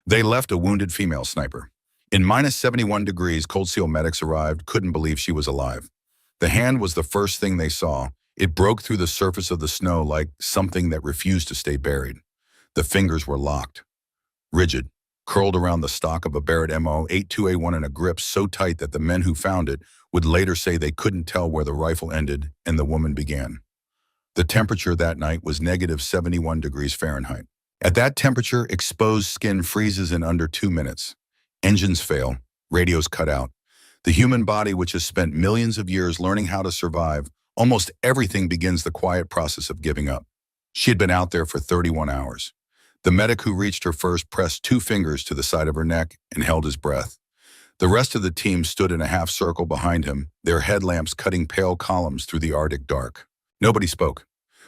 They left a wounded female sniper. In minus 71 degrees, Cold SEAL medics arrived, couldn't believe she was alive. The hand was the first thing they saw. It broke through the surface of the snow like something that refused to stay buried. The fingers were locked, rigid, curled around the stock of a Barrett MO82A1 in a grip so tight that the men who found it would later say they couldn't tell where the rifle ended and the woman began. The temperature that night was negative 71 degrees Fahrenheit. At that temperature, exposed skin freezes in under 2 minutes. Engines fail, radios cut out. The human body, which has spent millions of years learning how to survive, almost everything begins the quiet process of giving up. She had been out there for 31 hours. The medic who reached her first pressed 2 fingers to the side of her neck and held his breath. The rest of the team stood in a half circle behind him, their headlamps cutting pale columns through the Arctic dark. Nobody spoke.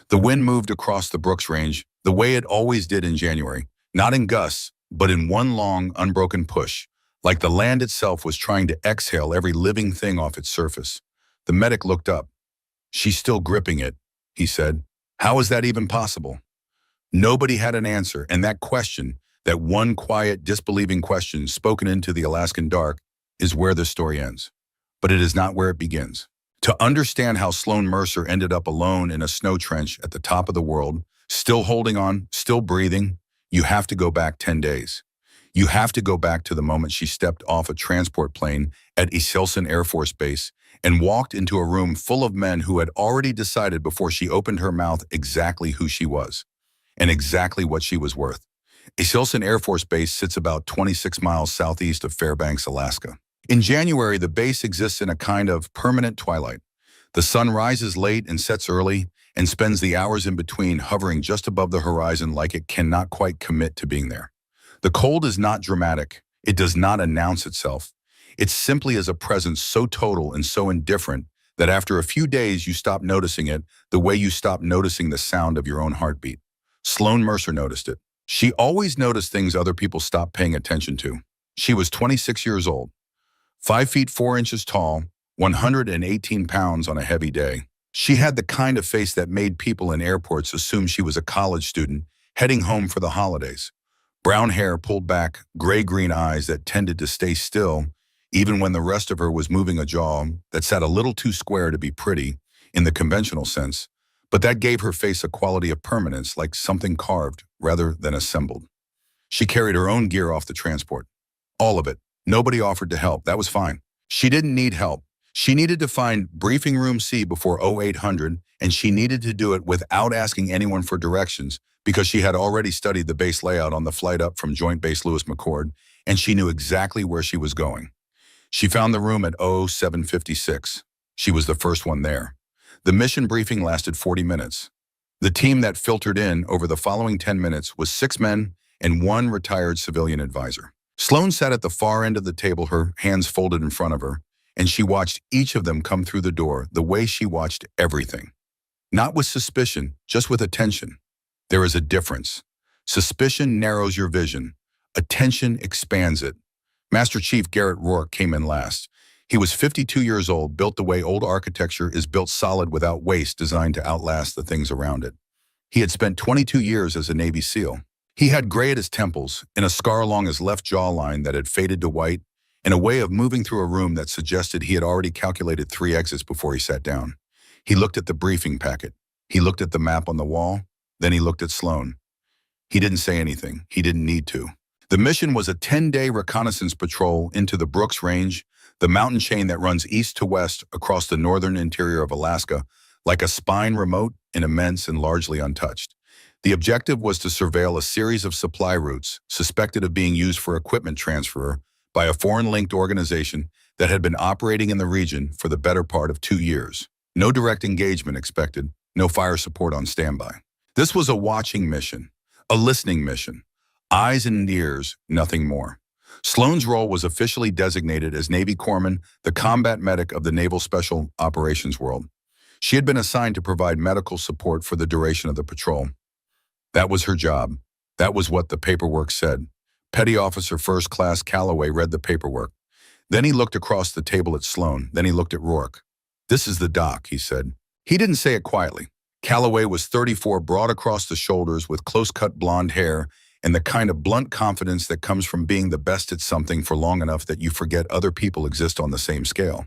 The wind moved across the Brooks Range the way it always did in January, not in gusts, but in one long, unbroken push, like the land itself was trying to exhale every living thing off its surface. The medic looked up. "She's still gripping it," he said. "How is that even possible?" Nobody had an answer, and that question, that one quiet, disbelieving question spoken into the Alaskan dark, is where the story ends. But it is not where it begins. To understand how Sloan Mercer ended up alone in a snow trench at the top of the world, still holding on, still breathing, you have to go back 10 days. You have to go back to the moment she stepped off a transport plane at Iselson Air Force Base and walked into a room full of men who had already decided before she opened her mouth exactly who she was and exactly what she was worth. Iselson Air Force Base sits about 26 miles southeast of Fairbanks, Alaska. In January, the base exists in a kind of permanent twilight. The sun rises late and sets early, and spends the hours in between hovering just above the horizon like it cannot quite commit to being there. The cold is not dramatic. It does not announce itself. It simply is a presence so total and so indifferent that after a few days you stop noticing it the way you stop noticing the sound of your own heartbeat. Sloan Mercer noticed it. She always noticed things other people stopped paying attention to. She was 26 years old, 5 feet 4 inches tall, 118 pounds on a heavy day. She had the kind of face that made people in airports assume she was a college student heading home for the holidays. Brown hair pulled back, gray-green eyes that tended to stay still, even when the rest of her was moving a jaw that sat a little too square to be pretty in the conventional sense, but that gave her face a quality of permanence, like something carved rather than assembled. She carried her own gear off the transport. All of it. Nobody offered to help. That was fine. She didn't need help. She needed to find Briefing Room C before 0800, and she needed to do it without asking anyone for directions because she had already studied the base layout on the flight up from Joint Base Lewis McChord, and she knew exactly where she was going. She found the room at 0756. She was the first one there. The mission briefing lasted 40 minutes. The team that filtered in over the following 10 minutes was 6 men and 1 retired civilian advisor. Sloan sat at the far end of the table, her hands folded in front of her, and she watched each of them come through the door the way she watched everything. Not with suspicion, just with attention. There is a difference. Suspicion narrows your vision. Attention expands it. Master Chief Garrett Rourke came in last. He was 52 years old, built the way old architecture is built, solid without waste, designed to outlast the things around it. He had spent 22 years as a Navy SEAL. He had gray at his temples, and a scar along his left jawline that had faded to white, and a way of moving through a room that suggested he had already calculated 3 exits before he sat down. He looked at the briefing packet. He looked at the map on the wall. Then he looked at Sloan. He didn't say anything. He didn't need to. The mission was a 10-day reconnaissance patrol into the Brooks Range, the mountain chain that runs east to west across the northern interior of Alaska, like a spine, remote and immense and largely untouched. The objective was to surveil a series of supply routes suspected of being used for equipment transfer by a foreign-linked organization that had been operating in the region for the better part of 2 years. No direct engagement expected, no fire support on standby. This was a watching mission, a listening mission. Eyes and ears, nothing more. Sloan's role was officially designated as Navy Corpsman, the combat medic of the Naval Special Operations world. She had been assigned to provide medical support for the duration of the patrol. That was her job. That was what the paperwork said. Petty Officer First Class Calloway read the paperwork. Then he looked across the table at Sloan. Then he looked at Rourke. "This is the doc," he said. He didn't say it quietly. Calloway was 34, broad across the shoulders with close-cut blonde hair and the kind of blunt confidence that comes from being the best at something for long enough that you forget other people exist on the same scale.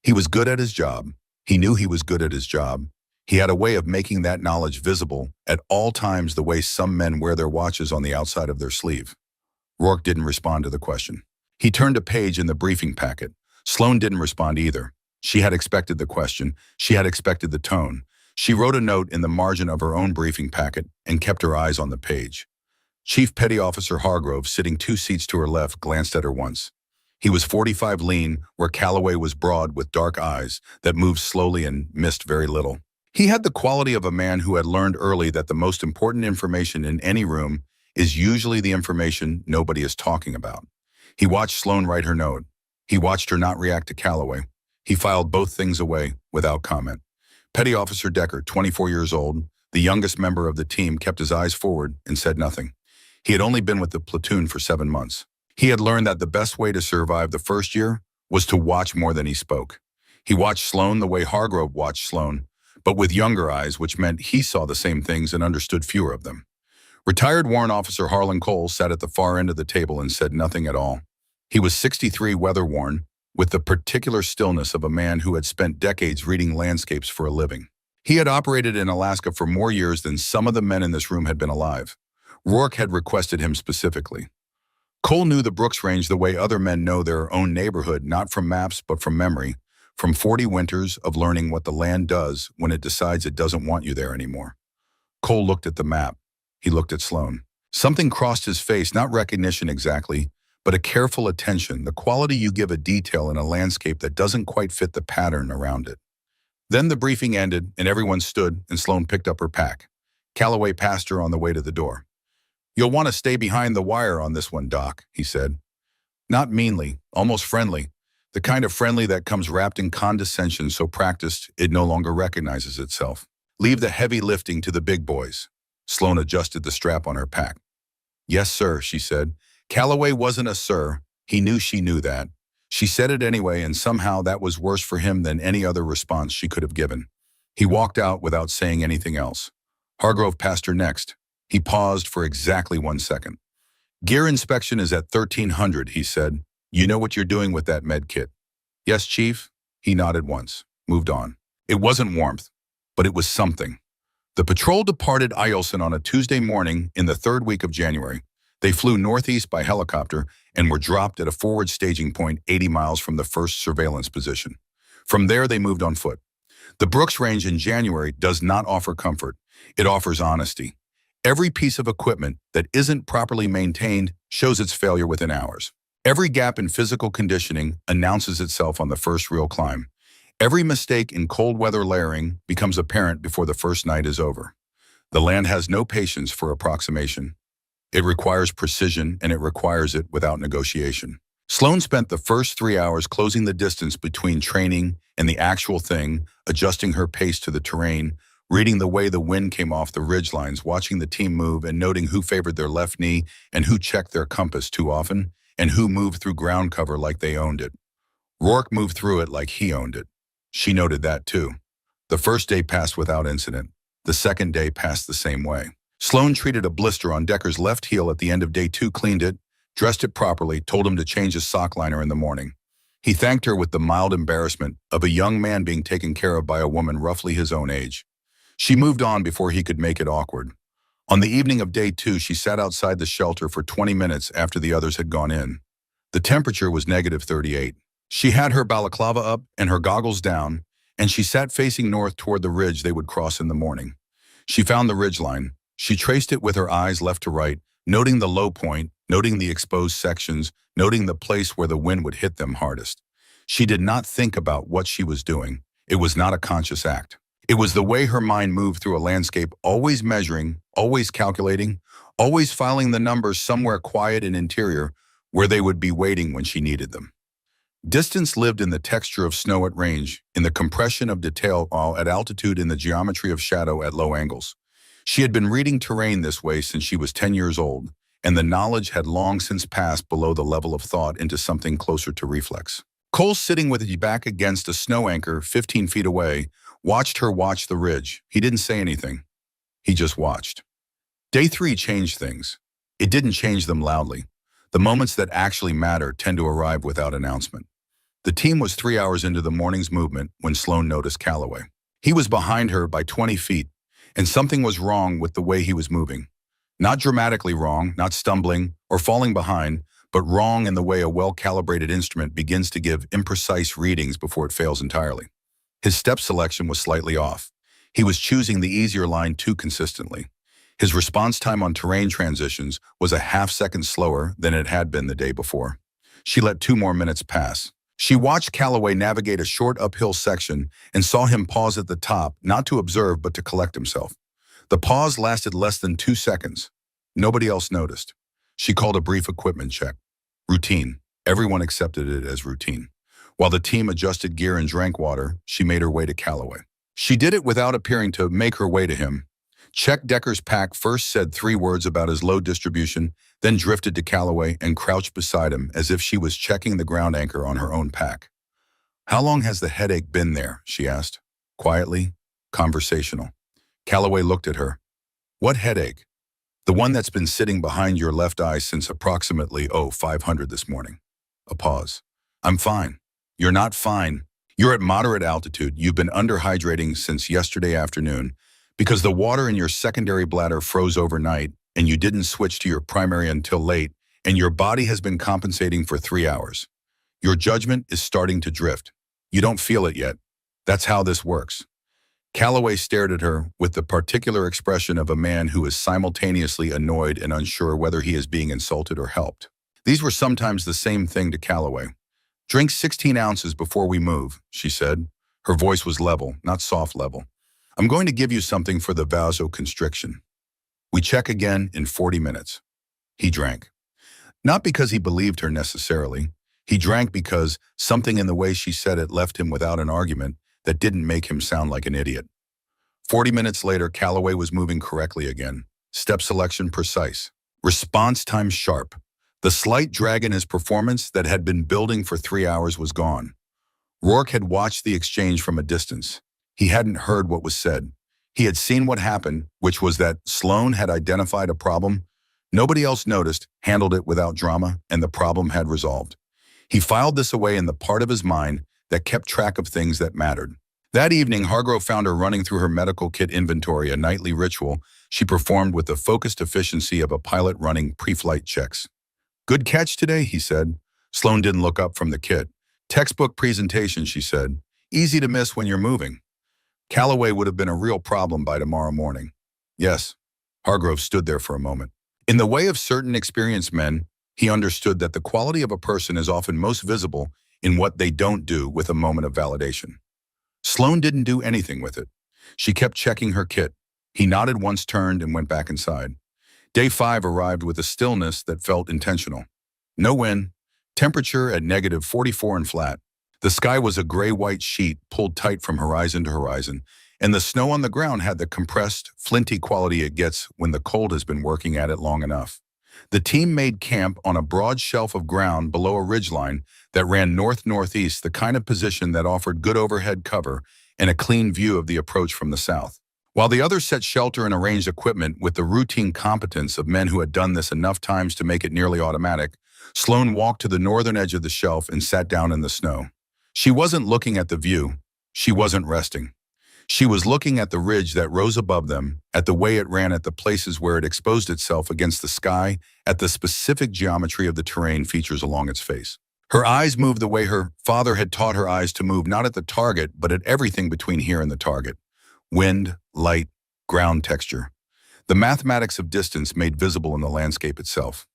He was good at his job. He knew he was good at his job. He had a way of making that knowledge visible at all times, the way some men wear their watches on the outside of their sleeve. Rourke didn't respond to the question. He turned a page in the briefing packet. Sloane didn't respond either. She had expected the question. She had expected the tone. She wrote a note in the margin of her own briefing packet and kept her eyes on the page. Chief Petty Officer Hargrove, sitting 2 seats to her left, glanced at her once. He was 45 lean, where Calloway was broad with dark eyes that moved slowly and missed very little. He had the quality of a man who had learned early that the most important information in any room is usually the information nobody is talking about. He watched Sloane write her note. He watched her not react to Calloway. He filed both things away without comment. Petty Officer Decker, 24 years old, the youngest member of the team, kept his eyes forward and said nothing. He had only been with the platoon for 7 months. He had learned that the best way to survive the first year was to watch more than he spoke. He watched Sloane the way Hargrove watched Sloane, but with younger eyes, which meant he saw the same things and understood fewer of them. Retired Warrant Officer Harlan Cole sat at the far end of the table and said nothing at all. He was 63, weather-worn, with the particular stillness of a man who had spent decades reading landscapes for a living. He had operated in Alaska for more years than some of the men in this room had been alive. Rourke had requested him specifically. Cole knew the Brooks Range the way other men know their own neighborhood, not from maps but from memory, from 40 winters of learning what the land does when it decides it doesn't want you there anymore. Cole looked at the map. He looked at Sloane. Something crossed his face, not recognition exactly, but a careful attention, the quality you give a detail in a landscape that doesn't quite fit the pattern around it. Then the briefing ended and everyone stood and Sloane picked up her pack. Calloway passed her on the way to the door. "You'll want to stay behind the wire on this one, Doc," he said. Not meanly, almost friendly, the kind of friendly that comes wrapped in condescension so practiced it no longer recognizes itself. "Leave the heavy lifting to the big boys." Sloane adjusted the strap on her pack. "Yes, sir," she said. Calloway wasn't a sir. He knew she knew that. She said it anyway, and somehow that was worse for him than any other response she could have given. He walked out without saying anything else. Hargrove passed her next. He paused for exactly 1 second. "Gear inspection is at 1300, he said. "You know what you're doing with that med kit?" "Yes, Chief." He nodded once, moved on. It wasn't warmth, but it was something. The patrol departed Eielson on a Tuesday morning in the 3rd week of January. They flew northeast by helicopter and were dropped at a forward staging point 80 miles from the first surveillance position. From there, they moved on foot. The Brooks Range in January does not offer comfort. It offers honesty. Every piece of equipment that isn't properly maintained shows its failure within hours. Every gap in physical conditioning announces itself on the first real climb. Every mistake in cold weather layering becomes apparent before the first night is over. The land has no patience for approximation. It requires precision, and it requires it without negotiation. Sloane spent the first 3 hours closing the distance between training and the actual thing, adjusting her pace to the terrain, reading the way the wind came off the ridgelines, watching the team move and noting who favored their left knee and who checked their compass too often, and who moved through ground cover like they owned it. Rourke moved through it like he owned it. She noted that too. The first day passed without incident. The second day passed the same way. Sloane treated a blister on Decker's left heel at the end of day 2, cleaned it, dressed it properly, told him to change his sock liner in the morning. He thanked her with the mild embarrassment of a young man being taken care of by a woman roughly his own age. She moved on before he could make it awkward. On the evening of day 2, she sat outside the shelter for 20 minutes after the others had gone in. The temperature was -38. She had her balaclava up and her goggles down, and she sat facing north toward the ridge they would cross in the morning. She found the ridgeline. She traced it with her eyes left to right, noting the low point, noting the exposed sections, noting the place where the wind would hit them hardest. She did not think about what she was doing. It was not a conscious act. It was the way her mind moved through a landscape, always measuring, always calculating, always filing the numbers somewhere quiet and interior where they would be waiting when she needed them. Distance lived in the texture of snow at range, in the compression of detail while at altitude, in the geometry of shadow at low angles. She had been reading terrain this way since she was 10 years old, and the knowledge had long since passed below the level of thought into something closer to reflex. Cole, sitting with his back against a snow anchor 15 feet away, watched her watch the ridge. He didn't say anything. He just watched. Day 3 changed things. It didn't change them loudly. The moments that actually matter tend to arrive without announcement. The team was 3 hours into the morning's movement when Sloane noticed Calloway. He was behind her by 20 feet, and something was wrong with the way he was moving. Not dramatically wrong, not stumbling or falling behind, but wrong in the way a well-calibrated instrument begins to give imprecise readings before it fails entirely. His step selection was slightly off. He was choosing the easier line too consistently. His response time on terrain transitions was a half-second slower than it had been the day before. She let 2 more minutes pass. She watched Calloway navigate a short uphill section and saw him pause at the top, not to observe but to collect himself. The pause lasted less than 2 seconds. Nobody else noticed. She called a brief equipment check. Routine. Everyone accepted it as routine. While the team adjusted gear and drank water, she made her way to Calloway. She did it without appearing to make her way to him. Check Decker's pack first said 3 words about his load distribution, then drifted to Calloway and crouched beside him as if she was checking the ground anchor on her own pack. "How long has the headache been there?" she asked. Quietly, conversational. Calloway looked at her. "What headache?" "The one that's been sitting behind your left eye since approximately 500 this morning." A pause. "I'm fine." "You're not fine. You're at moderate altitude. You've been underhydrating since yesterday afternoon because the water in your secondary bladder froze overnight and you didn't switch to your primary until late, and your body has been compensating for 3 hours. Your judgment is starting to drift. You don't feel it yet. That's how this works." Calloway stared at her with the particular expression of a man who is simultaneously annoyed and unsure whether he is being insulted or helped. These were sometimes the same thing to Calloway. "Drink 16 ounces before we move," she said. Her voice was level, not soft level. "I'm going to give you something for the vasoconstriction. We check again in 40 minutes. He drank. Not because he believed her necessarily. He drank because something in the way she said it left him without an argument that didn't make him sound like an idiot. 40 minutes later, Calloway was moving correctly again. Step selection precise. Response time sharp. The slight drag in his performance that had been building for 3 hours was gone. Rourke had watched the exchange from a distance. He hadn't heard what was said. He had seen what happened, which was that Sloane had identified a problem. Nobody else noticed, handled it without drama, and the problem had resolved. He filed this away in the part of his mind that kept track of things that mattered. That evening, Hargrove found her running through her medical kit inventory, a nightly ritual she performed with the focused efficiency of a pilot running pre-flight checks. "Good catch today," he said. Sloane didn't look up from the kit. "Textbook presentation," she said. "Easy to miss when you're moving." Calloway would have been a real problem by tomorrow morning. Yes. Hargrove stood there for a moment. In the way of certain experienced men, he understood that the quality of a person is often most visible in what they don't do with a moment of validation. Sloane didn't do anything with it. She kept checking her kit. He nodded once, turned, and went back inside. Day 5 arrived with a stillness that felt intentional. No wind, temperature at -44 and flat. The sky was a gray-white sheet pulled tight from horizon to horizon, and the snow on the ground had the compressed, flinty quality it gets when the cold has been working at it long enough. The team made camp on a broad shelf of ground below a ridgeline that ran north-northeast, the kind of position that offered good overhead cover and a clean view of the approach from the south. While the others set shelter and arranged equipment with the routine competence of men who had done this enough times to make it nearly automatic, Sloane walked to the northern edge of the shelf and sat down in the snow. She wasn't looking at the view. She wasn't resting. She was looking at the ridge that rose above them, at the way it ran, at the places where it exposed itself against the sky, at the specific geometry of the terrain features along its face. Her eyes moved the way her father had taught her eyes to move, not at the target, but at everything between here and the target. Wind, light, ground texture. The mathematics of distance made visible in the landscape itself.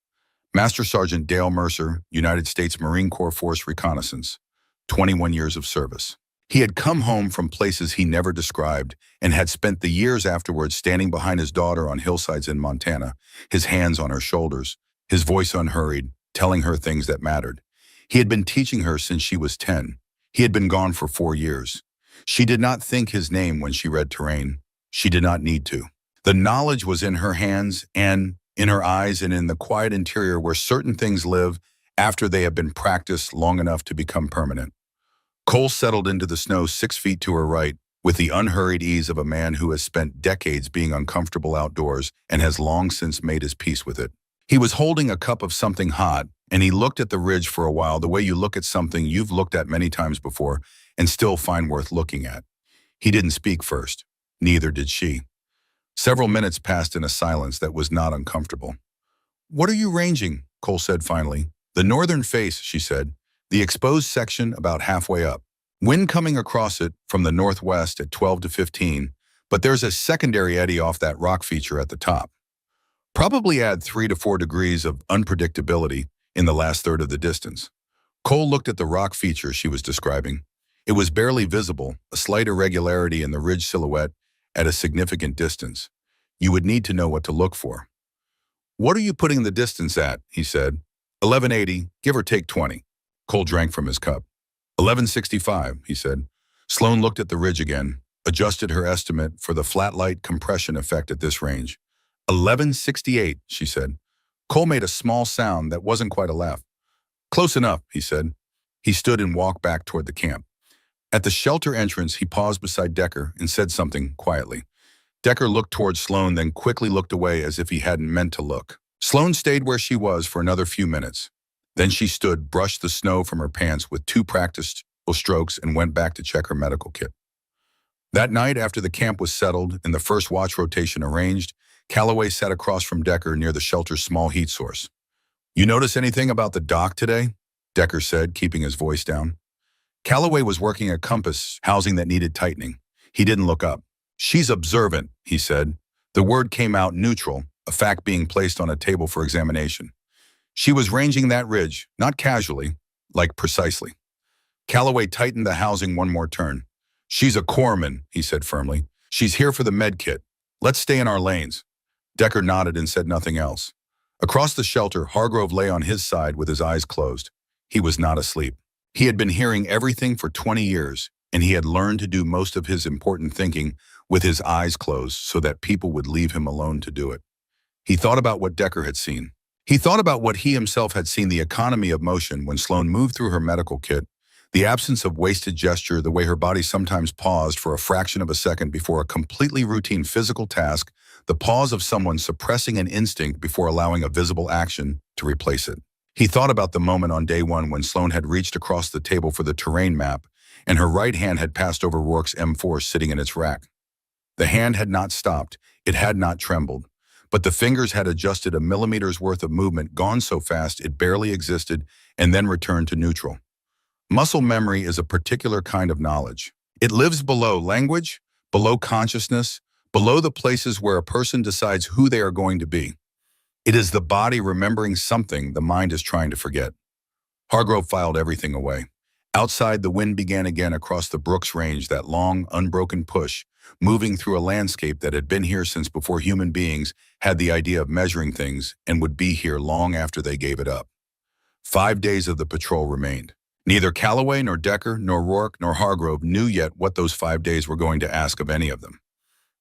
Master Sergeant Dale Mercer, United States Marine Corps Force Reconnaissance. 21 years of service. He had come home from places he never described and had spent the years afterwards standing behind his daughter on hillsides in Montana, his hands on her shoulders, his voice unhurried, telling her things that mattered. He had been teaching her since she was 10. He had been gone for 4 years. She did not think his name when she read terrain. She did not need to. The knowledge was in her hands and in her eyes and in the quiet interior where certain things live after they have been practiced long enough to become permanent. Cole settled into the snow 6 feet to her right with the unhurried ease of a man who has spent decades being uncomfortable outdoors and has long since made his peace with it. He was holding a cup of something hot, and he looked at the ridge for a while the way you look at something you've looked at many times before and still find worth looking at. He didn't speak first. Neither did she. Several minutes passed in a silence that was not uncomfortable. "What are you ranging?" Cole said finally. "The northern face," she said. "The exposed section about halfway up. Wind coming across it from the northwest at 12 to 15, but there's a secondary eddy off that rock feature at the top. Probably add 3 to 4 degrees of unpredictability in the last third of the distance." Cole looked at the rock feature she was describing. It was barely visible, a slight irregularity in the ridge silhouette at a significant distance. You would need to know what to look for. "What are you putting the distance at?" he said. 1180, give or take 20. Cole drank from his cup. 1165, he said. Sloan looked at the ridge again, adjusted her estimate for the flat light compression effect at this range. 1168, she said. Cole made a small sound that wasn't quite a laugh. "Close enough," he said. He stood and walked back toward the camp. At the shelter entrance, he paused beside Decker and said something quietly. Decker looked toward Sloan, then quickly looked away as if he hadn't meant to look. Sloan stayed where she was for another few minutes. Then she stood, brushed the snow from her pants with 2 practiced strokes, and went back to check her medical kit. That night, after the camp was settled and the first watch rotation arranged, Calloway sat across from Decker near the shelter's small heat source. "You notice anything about the dock today?" Decker said, keeping his voice down. Calloway was working a compass housing that needed tightening. He didn't look up. "She's observant," he said. The word came out neutral, a fact being placed on a table for examination. "She was ranging that ridge, not casually, like precisely." Calloway tightened the housing one more turn. "She's a corpsman," he said firmly. "She's here for the med kit. Let's stay in our lanes." Decker nodded and said nothing else. Across the shelter, Hargrove lay on his side with his eyes closed. He was not asleep. He had been hearing everything for 20 years, and he had learned to do most of his important thinking with his eyes closed so that people would leave him alone to do it. He thought about what Decker had seen. He thought about what he himself had seen, the economy of motion when Sloan moved through her medical kit, the absence of wasted gesture, the way her body sometimes paused for a fraction of a second before a completely routine physical task, the pause of someone suppressing an instinct before allowing a visible action to replace it. He thought about the moment on day 1 when Sloan had reached across the table for the terrain map, and her right hand had passed over Rourke's M4 sitting in its rack. The hand had not stopped, it had not trembled, but the fingers had adjusted a millimeter's worth of movement, gone so fast it barely existed, and then returned to neutral. Muscle memory is a particular kind of knowledge. It lives below language, below consciousness, below the places where a person decides who they are going to be. It is the body remembering something the mind is trying to forget. Hargrove filed everything away. Outside, the wind began again across the Brooks Range, that long, unbroken push, moving through a landscape that had been here since before human beings had the idea of measuring things and would be here long after they gave it up. 5 days of the patrol remained. Neither Calloway nor Decker nor Rourke nor Hargrove knew yet what those 5 days were going to ask of any of them.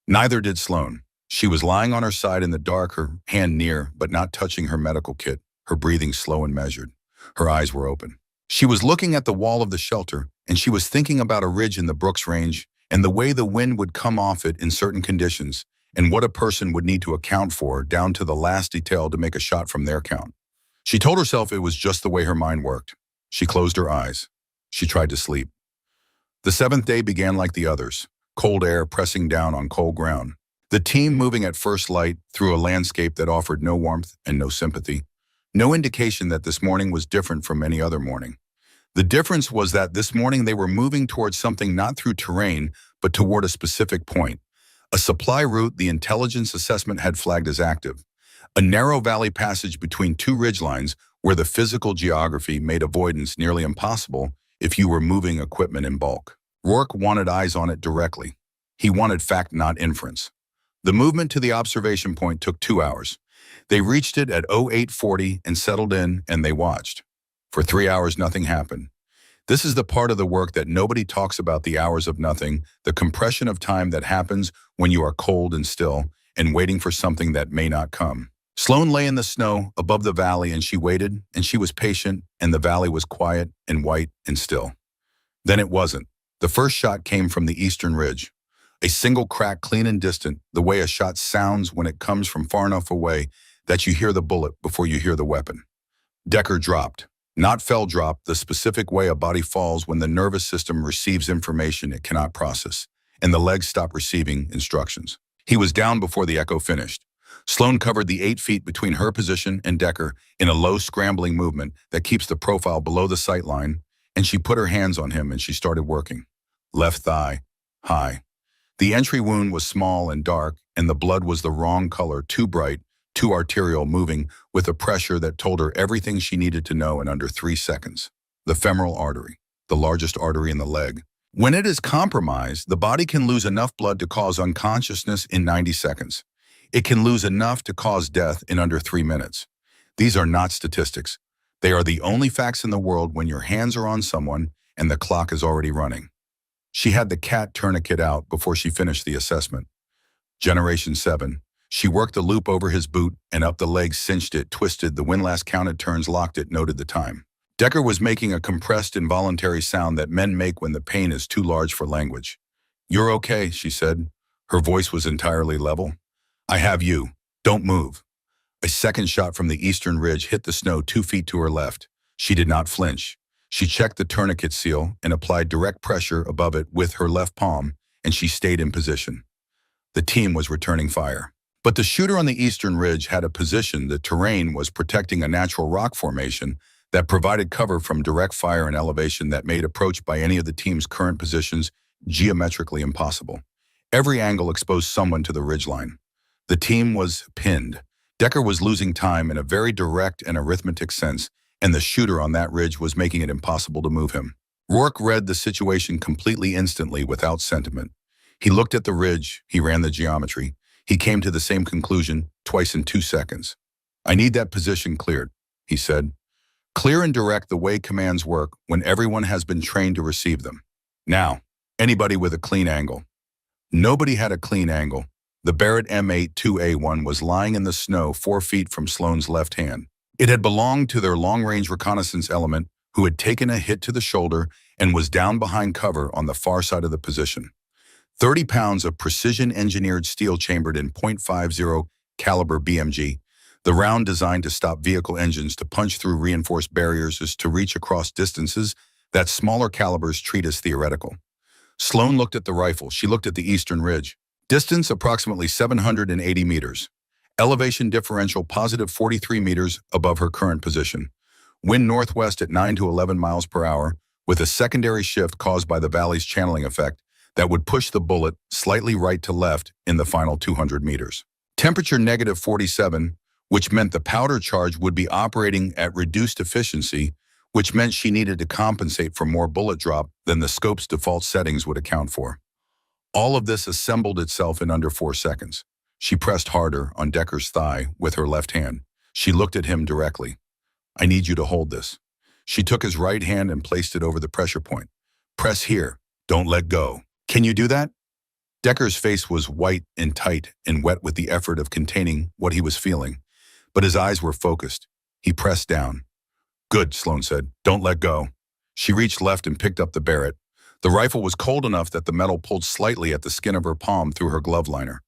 Neither did Sloan. She was lying on her side in the dark, her hand near, but not touching her medical kit, her breathing slow and measured. Her eyes were open. She was looking at the wall of the shelter, and she was thinking about a ridge in the Brooks Range and the way the wind would come off it in certain conditions, and what a person would need to account for down to the last detail to make a shot from their count. She told herself it was just the way her mind worked. She closed her eyes. She tried to sleep. The 7th day began like the others, cold air pressing down on cold ground. The team moving at first light through a landscape that offered no warmth and no sympathy, no indication that this morning was different from any other morning. The difference was that this morning they were moving towards something not through terrain, but toward a specific point. A supply route the intelligence assessment had flagged as active. A narrow valley passage between 2 ridgelines where the physical geography made avoidance nearly impossible if you were moving equipment in bulk. Rourke wanted eyes on it directly. He wanted fact, not inference. The movement to the observation point took 2 hours. They reached it at 0840 and settled in, and they watched. For 3 hours, nothing happened. This is the part of the work that nobody talks about, the hours of nothing, the compression of time that happens when you are cold and still and waiting for something that may not come. Sloan lay in the snow above the valley, and she waited, and she was patient, and the valley was quiet and white and still. Then it wasn't. The first shot came from the eastern ridge. A single crack, clean and distant, the way a shot sounds when it comes from far enough away that you hear the bullet before you hear the weapon. Decker dropped. Not fell drop, the specific way a body falls when the nervous system receives information it cannot process, and the legs stop receiving instructions. He was down before the echo finished. Sloan covered the 8 feet between her position and Decker in a low scrambling movement that keeps the profile below the sight line, and she put her hands on him and she started working. Left thigh, high. The entry wound was small and dark, and the blood was the wrong color, too bright, too arterial, moving with a pressure that told her everything she needed to know in under 3 seconds. The femoral artery, the largest artery in the leg. When it is compromised, the body can lose enough blood to cause unconsciousness in 90 seconds. It can lose enough to cause death in under 3 minutes. These are not statistics. They are the only facts in the world when your hands are on someone and the clock is already running. She had the cat tourniquet out before she finished the assessment. Generation 7. She worked the loop over his boot and up the leg, cinched it, twisted the windlass, counted turns, locked it, noted the time. Decker was making a compressed, involuntary sound that men make when the pain is too large for language. "You're okay," she said. Her voice was entirely level. "I have you. Don't move." A second shot from the eastern ridge hit the snow 2 feet to her left. She did not flinch. She checked the tourniquet seal and applied direct pressure above it with her left palm, and she stayed in position. The team was returning fire. But the shooter on the eastern ridge had a position. The terrain was protecting a natural rock formation that provided cover from direct fire and elevation that made approach by any of the team's current positions geometrically impossible. Every angle exposed someone to the ridgeline. The team was pinned. Decker was losing time in a very direct and arithmetic sense, and the shooter on that ridge was making it impossible to move him. Rourke read the situation completely instantly without sentiment. He looked at the ridge, he ran the geometry. He came to the same conclusion twice in 2 seconds. "I need that position cleared," he said. Clear and direct the way commands work when everyone has been trained to receive them. Now, anybody with a clean angle. Nobody had a clean angle. The Barrett M82A1 was lying in the snow 4 feet from Sloan's left hand. It had belonged to their long-range reconnaissance element, who had taken a hit to the shoulder and was down behind cover on the far side of the position. 30 pounds of precision-engineered steel chambered in .50 caliber BMG, the round designed to stop vehicle engines, to punch through reinforced barriers, is to reach across distances that smaller calibers treat as theoretical. Sloan looked at the rifle. She looked at the eastern ridge. Distance approximately 780 meters. Elevation differential positive 43 meters above her current position. Wind northwest at 9 to 11 miles per hour, with a secondary shift caused by the valley's channeling effect that would push the bullet slightly right to left in the final 200 meters. Temperature negative 47, which meant the powder charge would be operating at reduced efficiency, which meant she needed to compensate for more bullet drop than the scope's default settings would account for. All of this assembled itself in under 4 seconds. She pressed harder on Decker's thigh with her left hand. She looked at him directly. "I need you to hold this." She took his right hand and placed it over the pressure point. "Press here. Don't let go. Can you do that?" Decker's face was white and tight and wet with the effort of containing what he was feeling, but his eyes were focused. He pressed down. "Good," Sloan said. "Don't let go." She reached left and picked up the Barrett. The rifle was cold enough that the metal pulled slightly at the skin of her palm through her glove liner.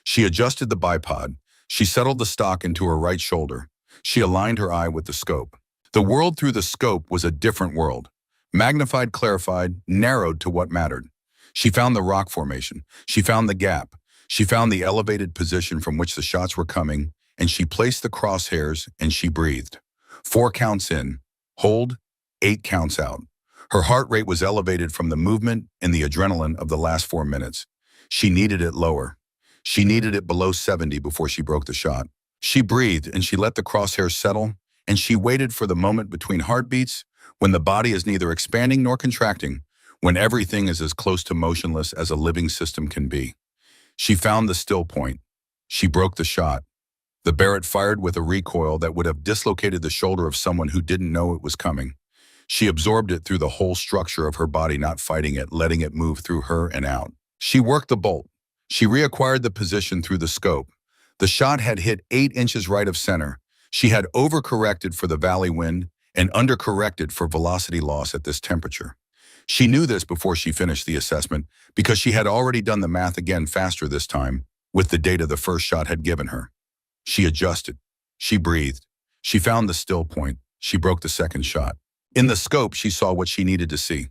She adjusted the bipod. She settled the stock into her right shoulder. She aligned her eye with the scope. The world through the scope was a different world. Magnified, clarified, narrowed to what mattered. She found the rock formation. She found the gap. She found the elevated position from which the shots were coming, and she placed the crosshairs and she breathed. 4 counts in. Hold. 8 counts out. Her heart rate was elevated from the movement and the adrenaline of the last 4 minutes. She needed it lower. She needed it below 70 before she broke the shot. She breathed and she let the crosshairs settle, and she waited for the moment between heartbeats when the body is neither expanding nor contracting, when everything is as close to motionless as a living system can be. She found the still point. She broke the shot. The Barrett fired with a recoil that would have dislocated the shoulder of someone who didn't know it was coming. She absorbed it through the whole structure of her body, not fighting it, letting it move through her and out. She worked the bolt. She reacquired the position through the scope. The shot had hit 8 inches right of center. She had overcorrected for the valley wind and undercorrected for velocity loss at this temperature. She knew this before she finished the assessment because she had already done the math again faster this time with the data the first shot had given her. She adjusted. She breathed. She found the still point. She broke the second shot. In the scope, she saw what she needed to see.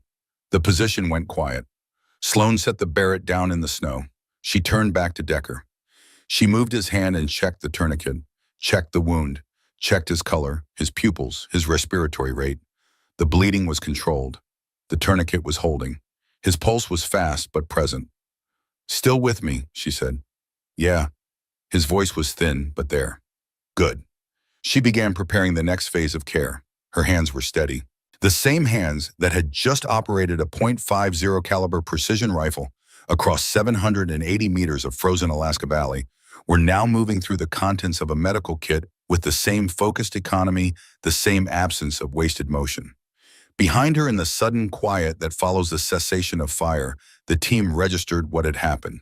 The position went quiet. Sloan set the Barrett down in the snow. She turned back to Decker. She moved his hand and checked the tourniquet, checked the wound, checked his color, his pupils, his respiratory rate. The bleeding was controlled. The tourniquet was holding. His pulse was fast but present. "Still with me," she said. "Yeah." His voice was thin, but there. "Good." She began preparing the next phase of care. Her hands were steady. The same hands that had just operated a .50 caliber precision rifle across 780 meters of frozen Alaska Valley were now moving through the contents of a medical kit with the same focused economy, the same absence of wasted motion. Behind her, in the sudden quiet that follows the cessation of fire, the team registered what had happened.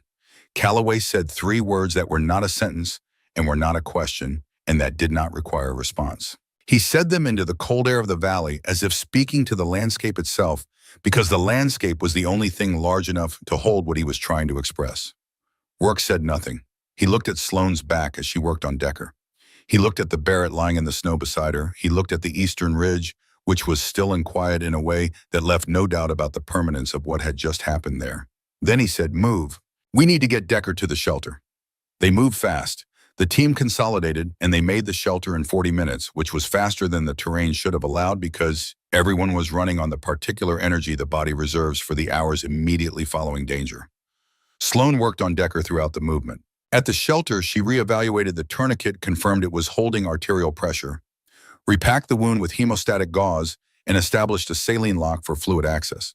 Calloway said 3 words that were not a sentence and were not a question, and that did not require a response. He said them into the cold air of the valley as if speaking to the landscape itself, because the landscape was the only thing large enough to hold what he was trying to express. Rourke said nothing. He looked at Sloane's back as she worked on Decker. He looked at the Barrett lying in the snow beside her. He looked at the eastern ridge, which was still and quiet in a way that left no doubt about the permanence of what had just happened there. Then he said, "Move. We need to get Decker to the shelter." They moved fast. The team consolidated, and they made the shelter in 40 minutes, which was faster than the terrain should have allowed because everyone was running on the particular energy the body reserves for the hours immediately following danger. Sloan worked on Decker throughout the movement. At the shelter, she reevaluated the tourniquet, confirmed it was holding arterial pressure, repacked the wound with hemostatic gauze, and established a saline lock for fluid access.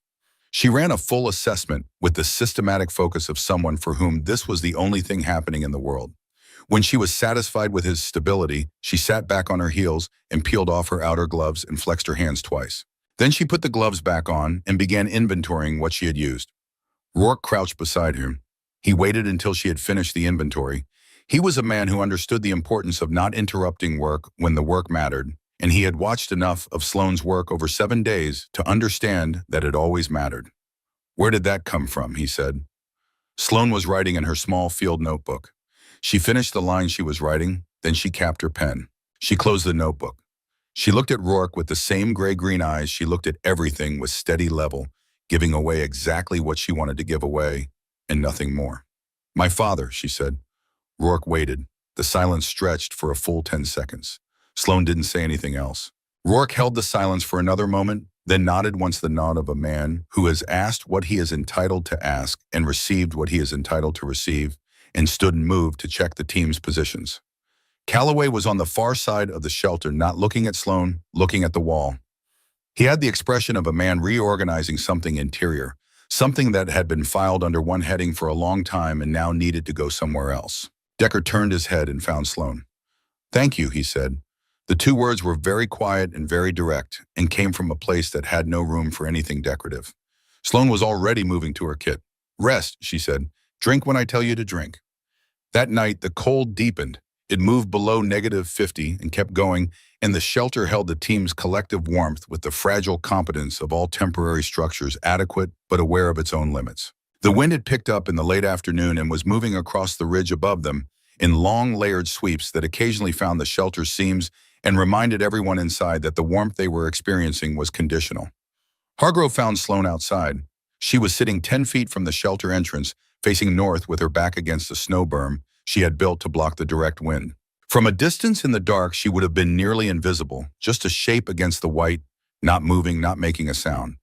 She ran a full assessment with the systematic focus of someone for whom this was the only thing happening in the world. When she was satisfied with his stability, she sat back on her heels and peeled off her outer gloves and flexed her hands twice. Then she put the gloves back on and began inventorying what she had used. Rourke crouched beside her. He waited until she had finished the inventory. He was a man who understood the importance of not interrupting work when the work mattered, and he had watched enough of Sloane's work over 7 days to understand that it always mattered. "Where did that come from?" he said. Sloane was writing in her small field notebook. She finished the line she was writing, then she capped her pen. She closed the notebook. She looked at Rourke with the same gray-green eyes. She looked at everything with steady level, giving away exactly what she wanted to give away, and nothing more. "My father," she said. Rourke waited. The silence stretched for a full 10 seconds. Sloane didn't say anything else. Rourke held the silence for another moment, then nodded once the nod of a man who has asked what he is entitled to ask and received what he is entitled to receive, and stood and moved to check the team's positions. Calloway was on the far side of the shelter, not looking at Sloane, looking at the wall. He had the expression of a man reorganizing something interior, something that had been filed under one heading for a long time and now needed to go somewhere else. Decker turned his head and found Sloane. "Thank you," he said. The 2 words were very quiet and very direct, and came from a place that had no room for anything decorative. Sloane was already moving to her kit. "Rest," she said. "Drink when I tell you to drink." That night, the cold deepened. It moved below -50 and kept going, and the shelter held the team's collective warmth with the fragile competence of all temporary structures, adequate but aware of its own limits. The wind had picked up in the late afternoon and was moving across the ridge above them in long layered sweeps that occasionally found the shelter's seams and reminded everyone inside that the warmth they were experiencing was conditional. Hargrove found Sloane outside. She was sitting 10 feet from the shelter entrance, facing north with her back against a snow berm she had built to block the direct wind. From a distance in the dark, she would have been nearly invisible, just a shape against the white, not moving, not making a sound.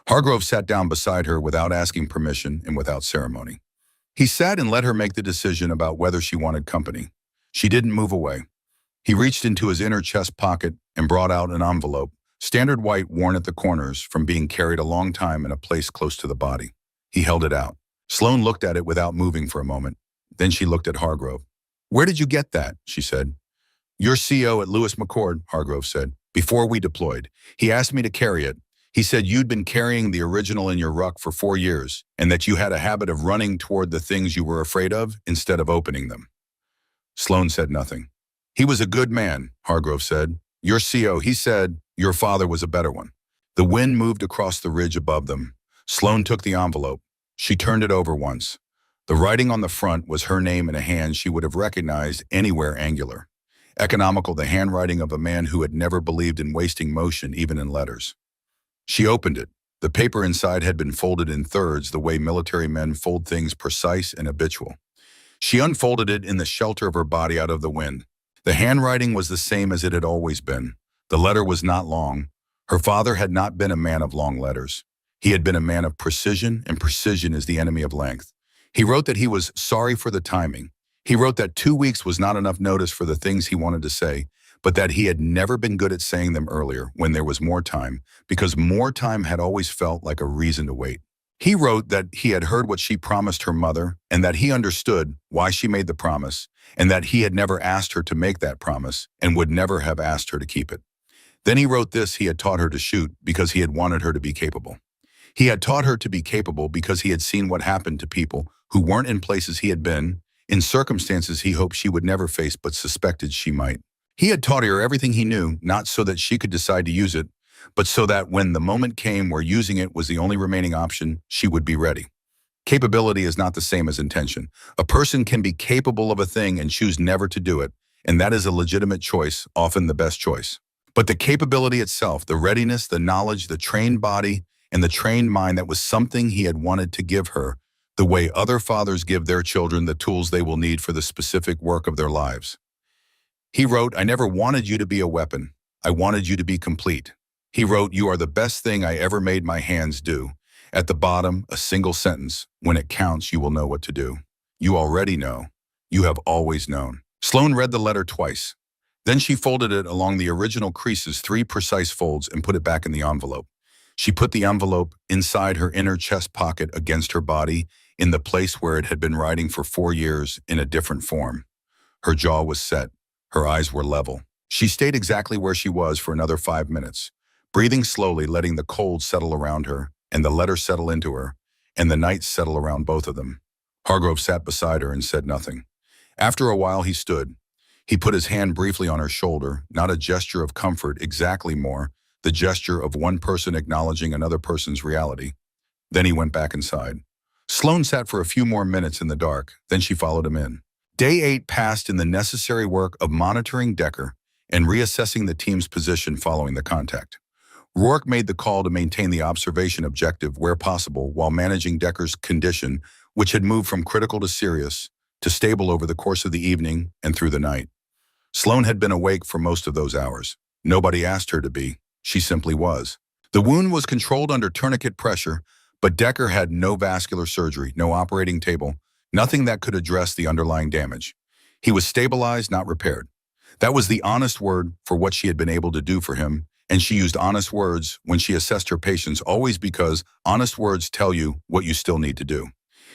Hargrove sat down beside her without asking permission and without ceremony. He sat and let her make the decision about whether she wanted company. She didn't move away. He reached into his inner chest pocket and brought out an envelope, standard white, worn at the corners from being carried a long time in a place close to the body. He held it out. Sloane looked at it without moving for a moment. Then she looked at Hargrove. "Where did you get that?" she said. "Your CO at Lewis McCord," Hargrove said, "before we deployed. He asked me to carry it. He said you'd been carrying the original in your ruck for 4 years, and that you had a habit of running toward the things you were afraid of instead of opening them." Sloane said nothing. "He was a good man," Hargrove said. "Your CO, he said your father was a better one." The wind moved across the ridge above them. Sloane took the envelope. She turned it over once. The writing on the front was her name in a hand she would have recognized anywhere angular. Economical, the handwriting of a man who had never believed in wasting motion, even in letters. She opened it. The paper inside had been folded in thirds the way military men fold things, precise and habitual. She unfolded it in the shelter of her body out of the wind. The handwriting was the same as it had always been. The letter was not long. Her father had not been a man of long letters. He had been a man of precision, and precision is the enemy of length. He wrote that he was sorry for the timing. He wrote that 2 weeks was not enough notice for the things he wanted to say, but that he had never been good at saying them earlier when there was more time, because more time had always felt like a reason to wait. He wrote that he had heard what she promised her mother and that he understood why she made the promise, and that he had never asked her to make that promise and would never have asked her to keep it. Then he wrote this: he had taught her to shoot because he had wanted her to be capable. He had taught her to be capable because he had seen what happened to people who weren't in places he had been, in circumstances he hoped she would never face but suspected she might. He had taught her everything he knew, not so that she could decide to use it, but so that when the moment came where using it was the only remaining option, she would be ready. Capability is not the same as intention. A person can be capable of a thing and choose never to do it, and that is a legitimate choice, often the best choice. But the capability itself, the readiness, the knowledge, the trained body, and the trained mind, that was something he had wanted to give her, the way other fathers give their children the tools they will need for the specific work of their lives. He wrote, "I never wanted you to be a weapon. I wanted you to be complete." He wrote, "You are the best thing I ever made my hands do." At the bottom, a single sentence: "When it counts, you will know what to do. You already know. You have always known." Sloan read the letter twice. Then she folded it along the original creases, 3 precise folds, and put it back in the envelope. She put the envelope inside her inner chest pocket against her body, in the place where it had been writing for 4 years in a different form. Her jaw was set. Her eyes were level. She stayed exactly where she was for another 5 minutes, breathing slowly, letting the cold settle around her, and the letter settle into her, and the night settle around both of them. Hargrove sat beside her and said nothing. After a while he stood. He put his hand briefly on her shoulder, not a gesture of comfort, exactly more, the gesture of one person acknowledging another person's reality. Then he went back inside. Sloan sat for a few more minutes in the dark, then she followed him in. Day 8 passed in the necessary work of monitoring Decker and reassessing the team's position following the contact. Rourke made the call to maintain the observation objective where possible while managing Decker's condition, which had moved from critical to serious, to stable over the course of the evening and through the night. Sloan had been awake for most of those hours. Nobody asked her to be. She simply was. The wound was controlled under tourniquet pressure, but Decker had no vascular surgery, no operating table, nothing that could address the underlying damage. He was stabilized, not repaired. That was the honest word for what she had been able to do for him, and she used honest words when she assessed her patients, always because honest words tell you what you still need to do.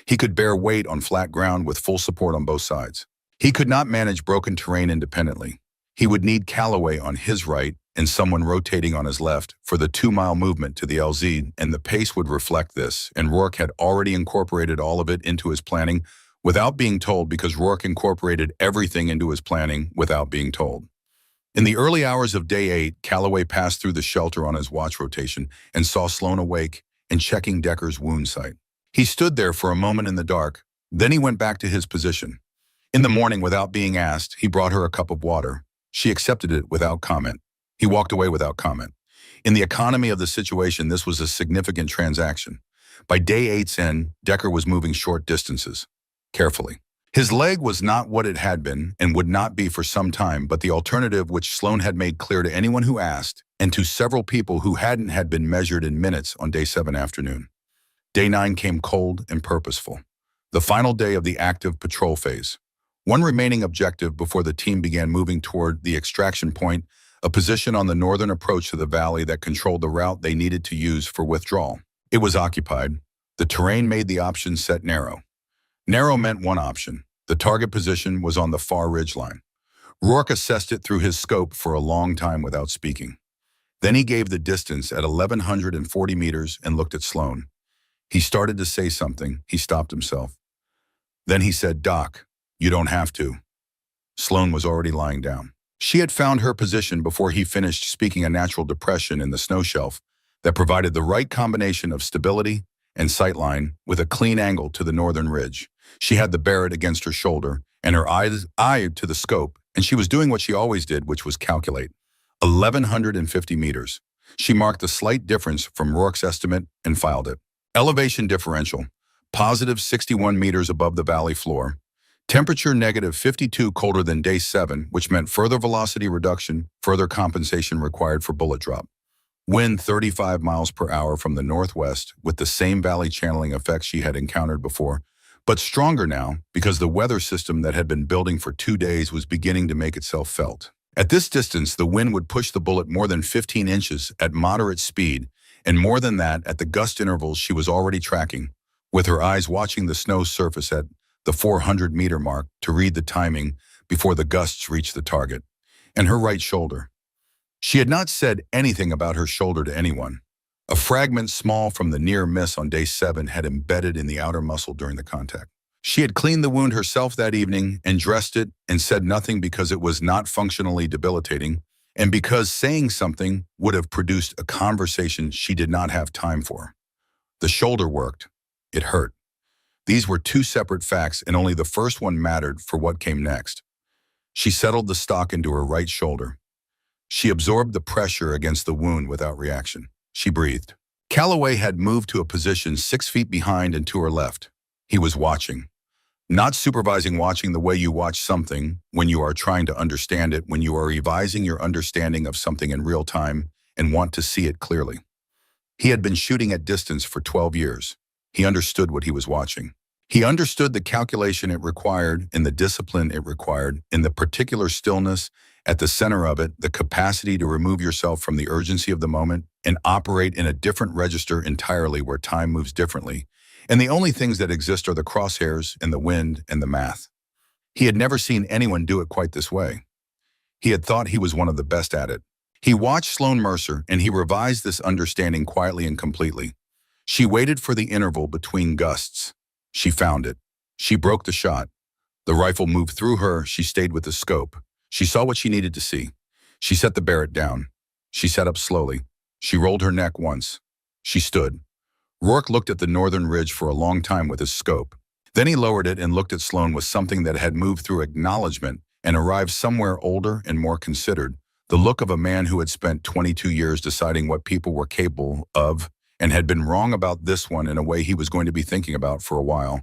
He could bear weight on flat ground with full support on both sides. He could not manage broken terrain independently. He would need Calloway on his right and someone rotating on his left for the 2-mile movement to the LZ, and the pace would reflect this, and Rourke had already incorporated all of it into his planning without being told, because Rourke incorporated everything into his planning without being told. In the early hours of day 8, Calloway passed through the shelter on his watch rotation and saw Sloan awake and checking Decker's wound site. He stood there for a moment in the dark, then he went back to his position. In the morning, without being asked, he brought her a cup of water. She accepted it without comment. He walked away without comment. In the economy of the situation, this was a significant transaction. By day 8's end, Decker was moving short distances, carefully. His leg was not what it had been and would not be for some time, but the alternative which Sloan had made clear to anyone who asked, and to several people who hadn't, had been measured in minutes on day 7 afternoon. Day 9 came cold and purposeful, the final day of the active patrol phase. One remaining objective before the team began moving toward the extraction point, a position on the northern approach to the valley that controlled the route they needed to use for withdrawal. It was occupied. The terrain made the option set narrow. Narrow meant one option. The target position was on the far ridgeline. Rourke assessed it through his scope for a long time without speaking. Then he gave the distance at 1,140 meters and looked at Sloan. He started to say something. He stopped himself. Then he said, "Doc, you don't have to." Sloan was already lying down. She had found her position before he finished speaking, a natural depression in the snow shelf that provided the right combination of stability and sightline with a clean angle to the northern ridge. She had the Barrett against her shoulder, and her eye to the scope, and she was doing what she always did, which was calculate. 1,150 meters. She marked the slight difference from Rourke's estimate and filed it. Elevation differential, positive 61 meters above the valley floor. Temperature negative 52 colder than day 7, which meant further velocity reduction, further compensation required for bullet drop. Wind 35 miles per hour from the northwest with the same valley channeling effects she had encountered before, but stronger now because the weather system that had been building for 2 days was beginning to make itself felt. At this distance, the wind would push the bullet more than 15 inches at moderate speed, and more than that at the gust intervals she was already tracking, with her eyes watching the snow surface at the 400-meter mark to read the timing before the gusts reached the target, and her right shoulder. She had not said anything about her shoulder to anyone. A fragment small from the near miss on day 7 had embedded in the outer muscle during the contact. She had cleaned the wound herself that evening and dressed it and said nothing because it was not functionally debilitating and because saying something would have produced a conversation she did not have time for. The shoulder worked. It hurt. These were 2 separate facts, and only the first one mattered for what came next. She settled the stock into her right shoulder. She absorbed the pressure against the wound without reaction. She breathed. Calloway had moved to a position 6 feet behind and to her left. He was watching. Not supervising, watching the way you watch something when you are trying to understand it, when you are revising your understanding of something in real time and want to see it clearly. He had been shooting at distance for 12 years. He understood what he was watching. He understood the calculation it required and the discipline it required, in the particular stillness at the center of it, the capacity to remove yourself from the urgency of the moment and operate in a different register entirely where time moves differently, and the only things that exist are the crosshairs and the wind and the math. He had never seen anyone do it quite this way. He had thought he was one of the best at it. He watched Sloan Mercer, and he revised this understanding quietly and completely. She waited for the interval between gusts. She found it. She broke the shot. The rifle moved through her. She stayed with the scope. She saw what she needed to see. She set the Barrett down. She sat up slowly. She rolled her neck once. She stood. Rourke looked at the northern ridge for a long time with his scope. Then he lowered it and looked at Sloan with something that had moved through acknowledgement and arrived somewhere older and more considered, the look of a man who had spent 22 years deciding what people were capable of and had been wrong about this one in a way he was going to be thinking about for a while.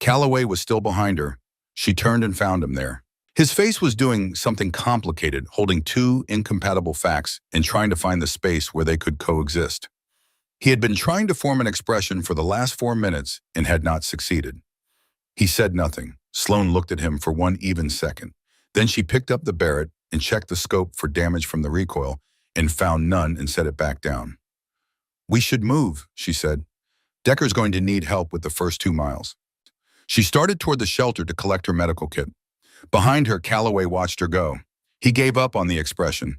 Calloway was still behind her. She turned and found him there. His face was doing something complicated, holding 2 incompatible facts and trying to find the space where they could coexist. He had been trying to form an expression for the last 4 minutes and had not succeeded. He said nothing. Sloan looked at him for one even second. Then she picked up the Barrett and checked the scope for damage from the recoil and found none and set it back down. "We should move," she said. "Decker's going to need help with the first 2 miles." She started toward the shelter to collect her medical kit. Behind her, Calloway watched her go. He gave up on the expression.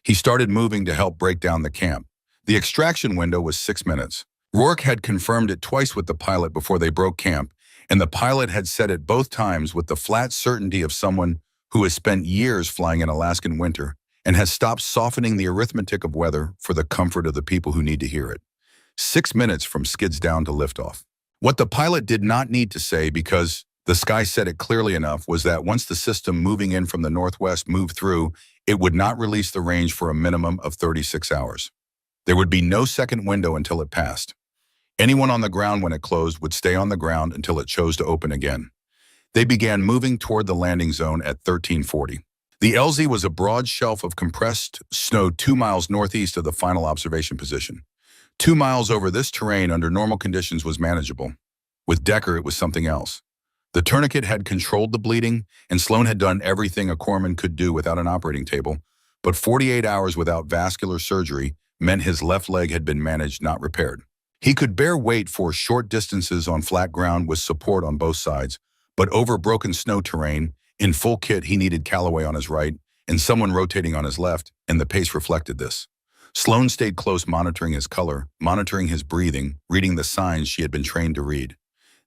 He started moving to help break down the camp. The extraction window was 6 minutes. Rourke had confirmed it twice with the pilot before they broke camp, and the pilot had said it both times with the flat certainty of someone who has spent years flying in Alaskan winter and has stopped softening the arithmetic of weather for the comfort of the people who need to hear it. 6 minutes from skids down to liftoff. What the pilot did not need to say, because the sky said it clearly enough, was that once the system moving in from the northwest moved through, it would not release the range for a minimum of 36 hours. There would be no second window until it passed. Anyone on the ground when it closed would stay on the ground until it chose to open again. They began moving toward the landing zone at 1340. The LZ was a broad shelf of compressed snow 2 miles northeast of the final observation position. 2 miles over this terrain under normal conditions was manageable. With Decker, it was something else. The tourniquet had controlled the bleeding, and Sloan had done everything a corpsman could do without an operating table, but 48 hours without vascular surgery meant his left leg had been managed, not repaired. He could bear weight for short distances on flat ground with support on both sides, but over broken snow terrain, in full kit, he needed Calloway on his right and someone rotating on his left, and the pace reflected this. Sloan stayed close, monitoring his color, monitoring his breathing, reading the signs she had been trained to read.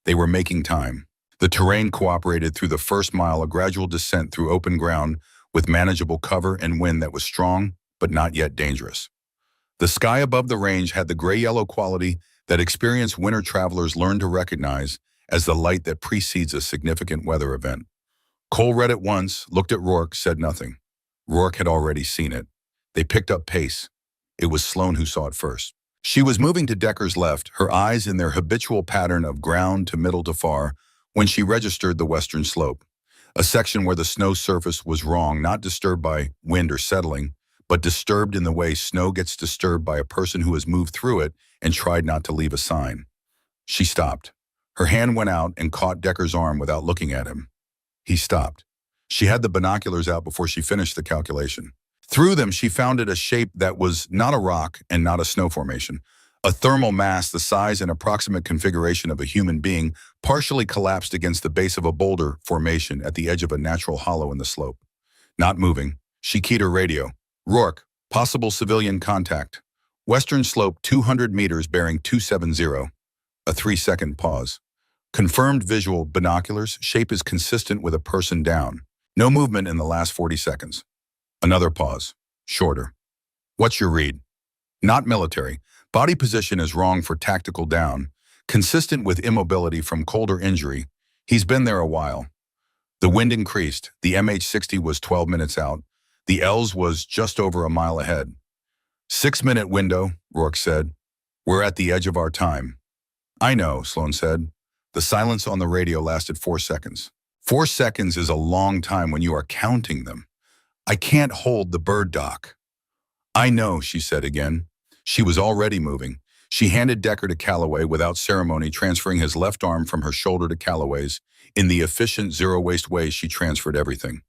They were making time. The terrain cooperated through the first mile, a gradual descent through open ground with manageable cover and wind that was strong, but not yet dangerous. The sky above the range had the gray-yellow quality that experienced winter travelers learn to recognize as the light that precedes a significant weather event. Cole read it once, looked at Rourke, said nothing. Rourke had already seen it. They picked up pace. It was Sloan who saw it first. She was moving to Decker's left, her eyes in their habitual pattern of ground to middle to far, when she registered the western slope, a section where the snow surface was wrong, not disturbed by wind or settling, but disturbed in the way snow gets disturbed by a person who has moved through it and tried not to leave a sign. She stopped. Her hand went out and caught Decker's arm without looking at him. He stopped. She had the binoculars out before she finished the calculation. Through them, she found it a shape that was not a rock and not a snow formation. A thermal mass the size and approximate configuration of a human being partially collapsed against the base of a boulder formation at the edge of a natural hollow in the slope. Not moving, she keyed her radio. Rourke, possible civilian contact. Western slope 200 meters bearing 270. A 3-second pause. Confirmed visual binoculars, shape is consistent with a person down. No movement in the last 40 seconds. Another pause. Shorter. What's your read? Not military. Body position is wrong for tactical down. Consistent with immobility from cold or injury. He's been there a while. The wind increased. The MH-60 was 12 minutes out. The ELS was just over a mile ahead. 6-minute window, Rourke said. We're at the edge of our time. I know, Sloan said. The silence on the radio lasted 4 seconds. 4 seconds is a long time when you are counting them. I can't hold the bird, Doc. I know, she said again. She was already moving. She handed Decker to Calloway without ceremony, transferring his left arm from her shoulder to Calloway's. In the efficient, zero-waste way, she transferred everything.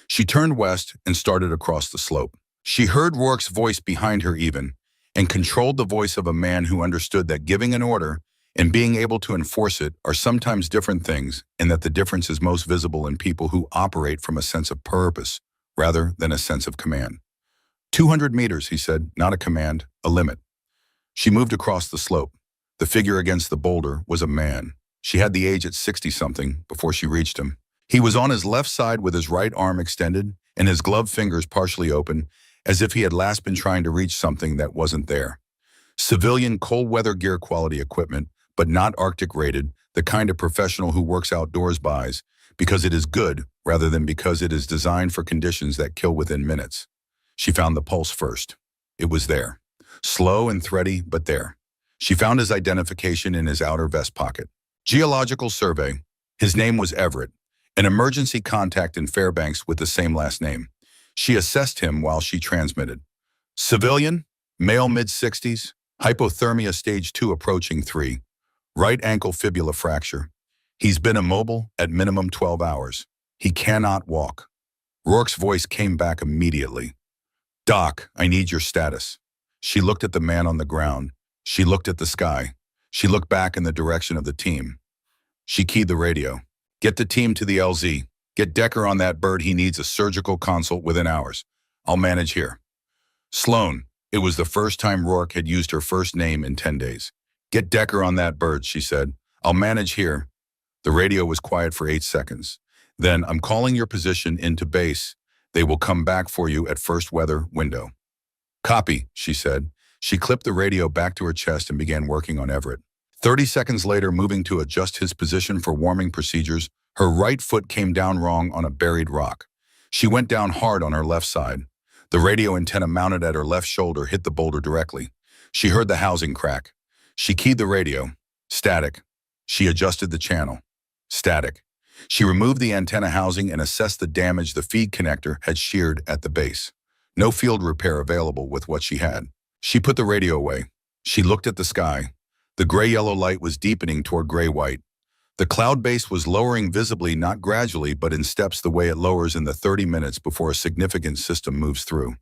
She turned west and started across the slope. She heard Rourke's voice behind her even, and controlled the voice of a man who understood that giving an order and being able to enforce it are sometimes different things, and that the difference is most visible in people who operate from a sense of purpose rather than a sense of command. 200 meters, he said, not a command, a limit. She moved across the slope. The figure against the boulder was a man. She had the age at 60-something before she reached him. He was on his left side with his right arm extended and his gloved fingers partially open, as if he had last been trying to reach something that wasn't there. Civilian cold weather gear quality equipment, but not Arctic rated, the kind of professional who works outdoors buys, because it is good rather than because it is designed for conditions that kill within minutes. She found the pulse first. It was there. Slow and thready, but there. She found his identification in his outer vest pocket. Geological survey. His name was Everett, an emergency contact in Fairbanks with the same last name. She assessed him while she transmitted. Civilian, male mid-60s, hypothermia stage 2 approaching 3, right ankle fibula fracture. He's been immobile at minimum 12 hours. He cannot walk. Rourke's voice came back immediately. Doc, I need your status. She looked at the man on the ground. She looked at the sky. She looked back in the direction of the team. She keyed the radio. Get the team to the LZ. Get Decker on that bird. He needs a surgical consult within hours. I'll manage here. Sloan. It was the first time Rourke had used her first name in 10 days. Get Decker on that bird, she said. I'll manage here. The radio was quiet for 8 seconds. Then, I'm calling your position into base. They will come back for you at first weather window. Copy, she said. She clipped the radio back to her chest and began working on Everett. 30 seconds later, moving to adjust his position for warming procedures, her right foot came down wrong on a buried rock. She went down hard on her left side. The radio antenna mounted at her left shoulder hit the boulder directly. She heard the housing crack. She keyed the radio. Static. She adjusted the channel. Static. She removed the antenna housing and assessed the damage the feed connector had sheared at the base. No field repair available with what she had. She put the radio away. She looked at the sky. The gray-yellow light was deepening toward gray-white. The cloud base was lowering visibly, not gradually, but in steps the way it lowers in the 30 minutes before a significant system moves through.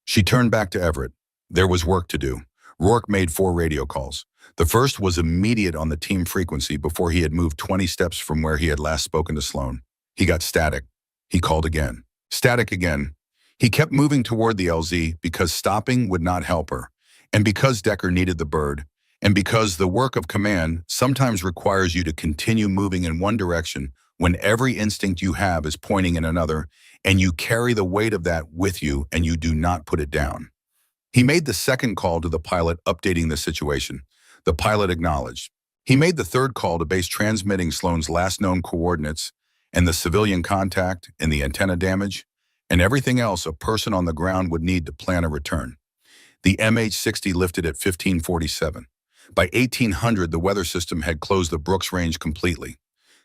She turned back to Everett. There was work to do. Rourke made 4 radio calls. The first was immediate on the team frequency before he had moved 20 steps from where he had last spoken to Sloan. He got static. He called again. Static again. He kept moving toward the LZ because stopping would not help her, and because Decker needed the bird, and because the work of command sometimes requires you to continue moving in one direction when every instinct you have is pointing in another, and you carry the weight of that with you and you do not put it down. He made the second call to the pilot updating the situation. The pilot acknowledged. He made the third call to base transmitting Sloan's last known coordinates and the civilian contact and the antenna damage, and everything else a person on the ground would need to plan a return. The MH-60 lifted at 1547. By 1800, the weather system had closed the Brooks Range completely.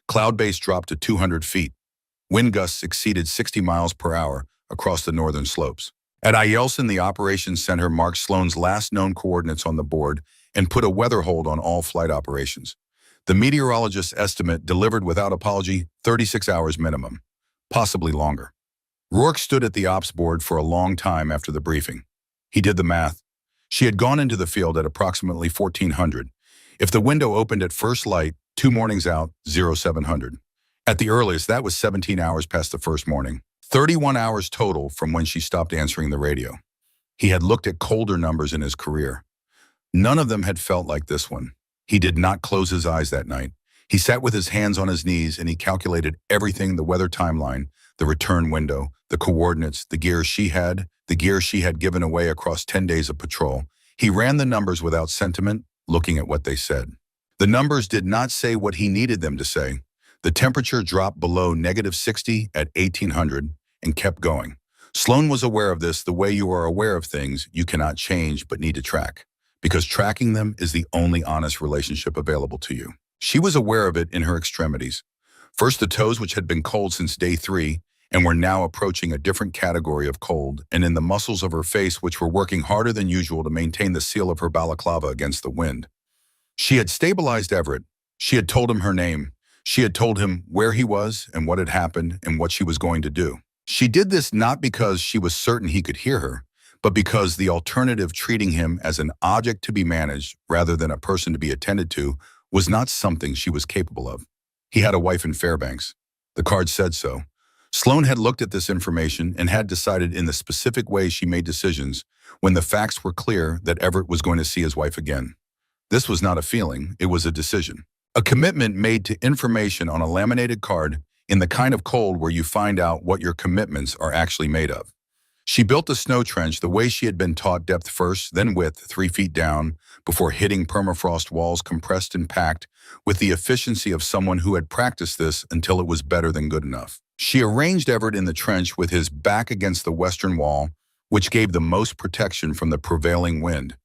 Cloud base dropped to 200 feet. Wind gusts exceeded 60 miles per hour across the northern slopes. At Eielson, the operations center marked Sloan's last known coordinates on the board and put a weather hold on all flight operations. The meteorologist's estimate delivered without apology 36 hours minimum, possibly longer. Rourke stood at the ops board for a long time after the briefing. He did the math. She had gone into the field at approximately 1400. If the window opened at first light, 2 mornings out, 0700. At the earliest, that was 17 hours past the first morning. 31 hours total from when she stopped answering the radio. He had looked at colder numbers in his career. None of them had felt like this one. He did not close his eyes that night. He sat with his hands on his knees and he calculated everything: the weather timeline, the return window, the coordinates, the gear she had given away across 10 days of patrol. He ran the numbers without sentiment, looking at what they said. The numbers did not say what he needed them to say. The temperature dropped below -60 at 1800 and kept going. Sloan was aware of this the way you are aware of things you cannot change but need to track, because tracking them is the only honest relationship available to you. She was aware of it in her extremities. First the toes, which had been cold since day 3 and were now approaching a different category of cold, and in the muscles of her face, which were working harder than usual to maintain the seal of her balaclava against the wind. She had stabilized Everett. She had told him her name. She had told him where he was and what had happened and what she was going to do. She did this not because she was certain he could hear her, but because the alternative, treating him as an object to be managed rather than a person to be attended to, was not something she was capable of. He had a wife in Fairbanks. The card said so. Sloan had looked at this information and had decided in the specific way she made decisions when the facts were clear that Everett was going to see his wife again. This was not a feeling, it was a decision. A commitment made to information on a laminated card, in the kind of cold where you find out what your commitments are actually made of. She built the snow trench the way she had been taught: depth first, then width 3 feet down, before hitting permafrost walls compressed and packed with the efficiency of someone who had practiced this until it was better than good enough. She arranged Everett in the trench with his back against the western wall, which gave the most protection from the prevailing wind.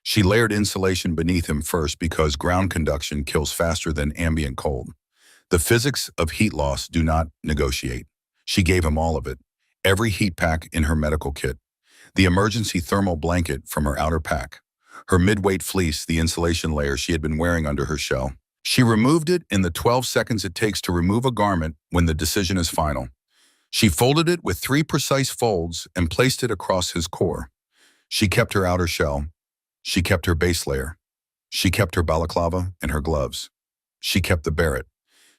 She layered insulation beneath him first because ground conduction kills faster than ambient cold. The physics of heat loss do not negotiate. She gave him all of it, every heat pack in her medical kit, the emergency thermal blanket from her outer pack, her mid-weight fleece, the insulation layer she had been wearing under her shell. She removed it in the 12 seconds it takes to remove a garment when the decision is final. She folded it with 3 precise folds and placed it across his core. She kept her outer shell. She kept her base layer. She kept her balaclava and her gloves. She kept the Barrett.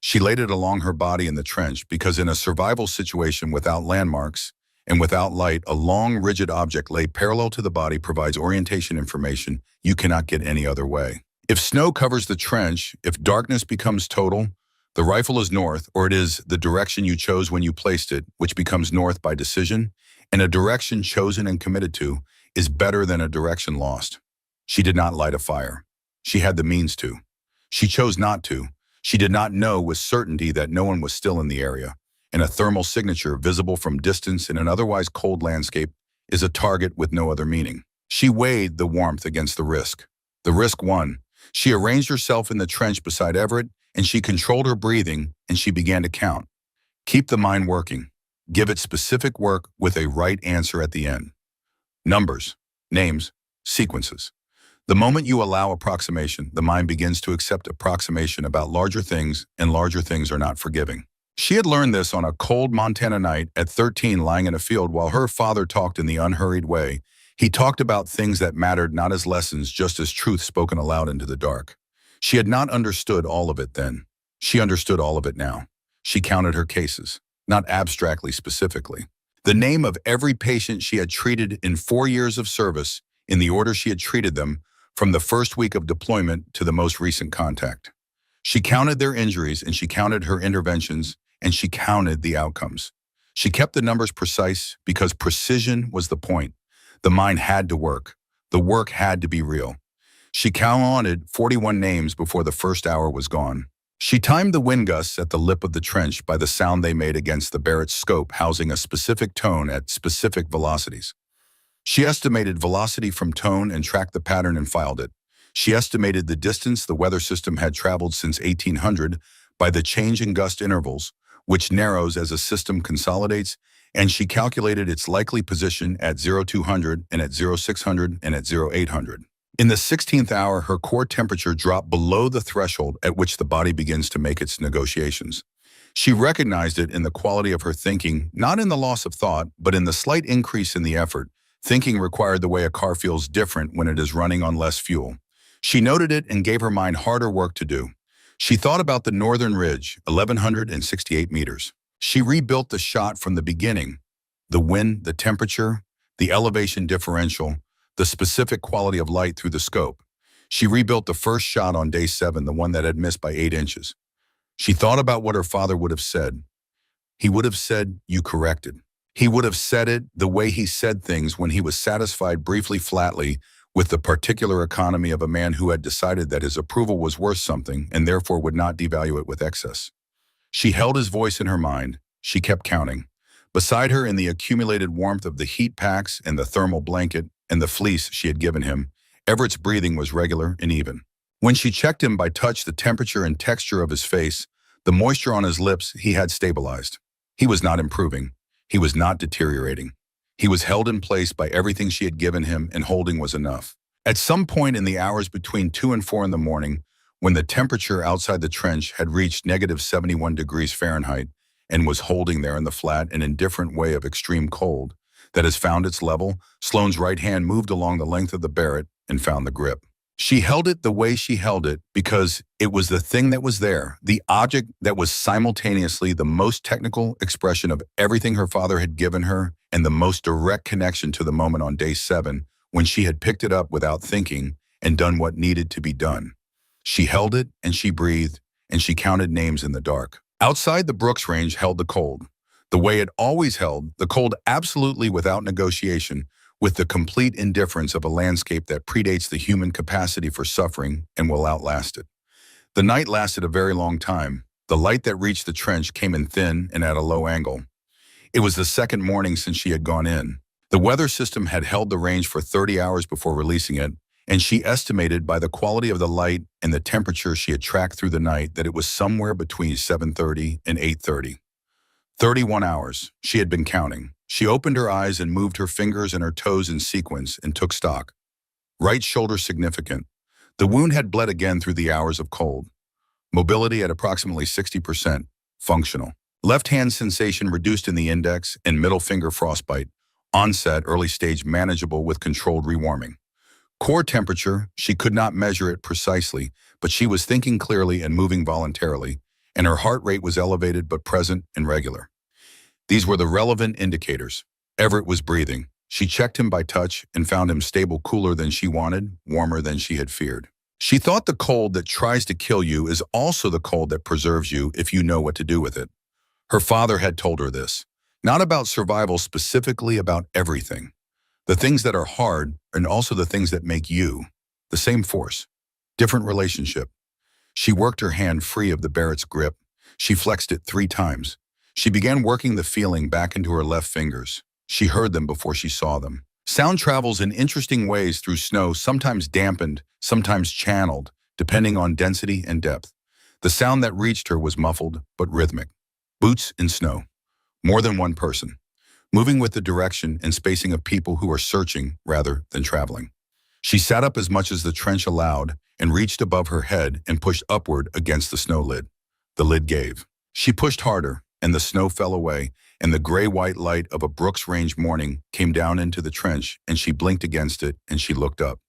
She laid it along her body in the trench because in a survival situation without landmarks and without light, a long, rigid object laid parallel to the body provides orientation information you cannot get any other way. If snow covers the trench, if darkness becomes total, the rifle is north, or it is the direction you chose when you placed it, which becomes north by decision, and a direction chosen and committed to is better than a direction lost. She did not light a fire. She had the means to. She chose not to. She did not know with certainty that no one was still in the area, and a thermal signature visible from distance in an otherwise cold landscape is a target with no other meaning. She weighed the warmth against the risk. The risk won. She arranged herself in the trench beside Everett, and she controlled her breathing, and she began to count. Keep the mind working. Give it specific work with a right answer at the end. Numbers, names, sequences. The moment you allow approximation, the mind begins to accept approximation about larger things, and larger things are not forgiving. She had learned this on a cold Montana night at 13, lying in a field while her father talked in the unhurried way. He talked about things that mattered not as lessons, just as truth spoken aloud into the dark. She had not understood all of it then. She understood all of it now. She counted her cases, not abstractly, specifically. The name of every patient she had treated in 4 years of service, in the order she had treated them, from the first week of deployment to the most recent contact. She counted their injuries, and she counted her interventions, and she counted the outcomes. She kept the numbers precise because precision was the point. The mind had to work. The work had to be real. She counted 41 names before the first hour was gone. She timed the wind gusts at the lip of the trench by the sound they made against the Barrett's scope, housing a specific tone at specific velocities. She estimated velocity from tone and tracked the pattern and filed it. She estimated the distance the weather system had traveled since 1800 by the change in gust intervals, which narrows as a system consolidates, and she calculated its likely position at 0200 and at 0600 and at 0800. In the 16th hour, her core temperature dropped below the threshold at which the body begins to make its negotiations. She recognized it in the quality of her thinking, not in the loss of thought, but in the slight increase in the effort. Thinking required the way a car feels different when it is running on less fuel. She noted it and gave her mind harder work to do. She thought about the northern ridge, 1,168 meters. She rebuilt the shot from the beginning. The wind, the temperature, the elevation differential, the specific quality of light through the scope. She rebuilt the first shot on day 7, the one that had missed by 8 inches. She thought about what her father would have said. He would have said, "You corrected." He would have said it the way he said things when he was satisfied briefly flatly with the particular economy of a man who had decided that his approval was worth something and therefore would not devalue it with excess. She held his voice in her mind. She kept counting. Beside her, in the accumulated warmth of the heat packs and the thermal blanket and the fleece she had given him, Everett's breathing was regular and even. When she checked him by touch, the temperature and texture of his face, the moisture on his lips, he had stabilized. He was not improving. He was not deteriorating. He was held in place by everything she had given him, and holding was enough. At some point in the hours between 2 and 4 in the morning, when the temperature outside the trench had reached -71 degrees Fahrenheit and was holding there in the flat and indifferent way of extreme cold that has found its level, Sloane's right hand moved along the length of the Barrett and found the grip. She held it the way she held it because it was the thing that was there, the object that was simultaneously the most technical expression of everything her father had given her and the most direct connection to the moment on day 7 when she had picked it up without thinking and done what needed to be done. She held it and she breathed and she counted names in the dark. Outside, the Brooks Range held the cold, the way it always held, the cold absolutely without negotiation, with the complete indifference of a landscape that predates the human capacity for suffering and will outlast it. The night lasted a very long time. The light that reached the trench came in thin and at a low angle. It was the second morning since she had gone in. The weather system had held the range for 30 hours before releasing it, and she estimated by the quality of the light and the temperature she had tracked through the night that it was somewhere between 7:30 and 8:30. 31 hours. She had been counting. She opened her eyes and moved her fingers and her toes in sequence and took stock. Right shoulder significant. The wound had bled again through the hours of cold. Mobility at approximately 60%. Functional. Left hand sensation reduced in the index and middle finger frostbite. Onset early stage manageable with controlled rewarming. Core temperature, she could not measure it precisely, but she was thinking clearly and moving voluntarily, and her heart rate was elevated but present and regular. These were the relevant indicators. Everett was breathing. She checked him by touch and found him stable, cooler than she wanted, warmer than she had feared. She thought the cold that tries to kill you is also the cold that preserves you if you know what to do with it. Her father had told her this. Not about survival, specifically about everything. The things that are hard and also the things that make you. The same force. Different relationship. She worked her hand free of the Barrett's grip. She flexed it 3 times. She began working the feeling back into her left fingers. She heard them before she saw them. Sound travels in interesting ways through snow, sometimes dampened, sometimes channeled, depending on density and depth. The sound that reached her was muffled but rhythmic. Boots in snow. More than one person. Moving with the direction and spacing of people who are searching rather than traveling. She sat up as much as the trench allowed and reached above her head and pushed upward against the snow lid. The lid gave. She pushed harder, and the snow fell away, and the gray-white light of a Brooks Range morning came down into the trench, and she blinked against it, and she looked up.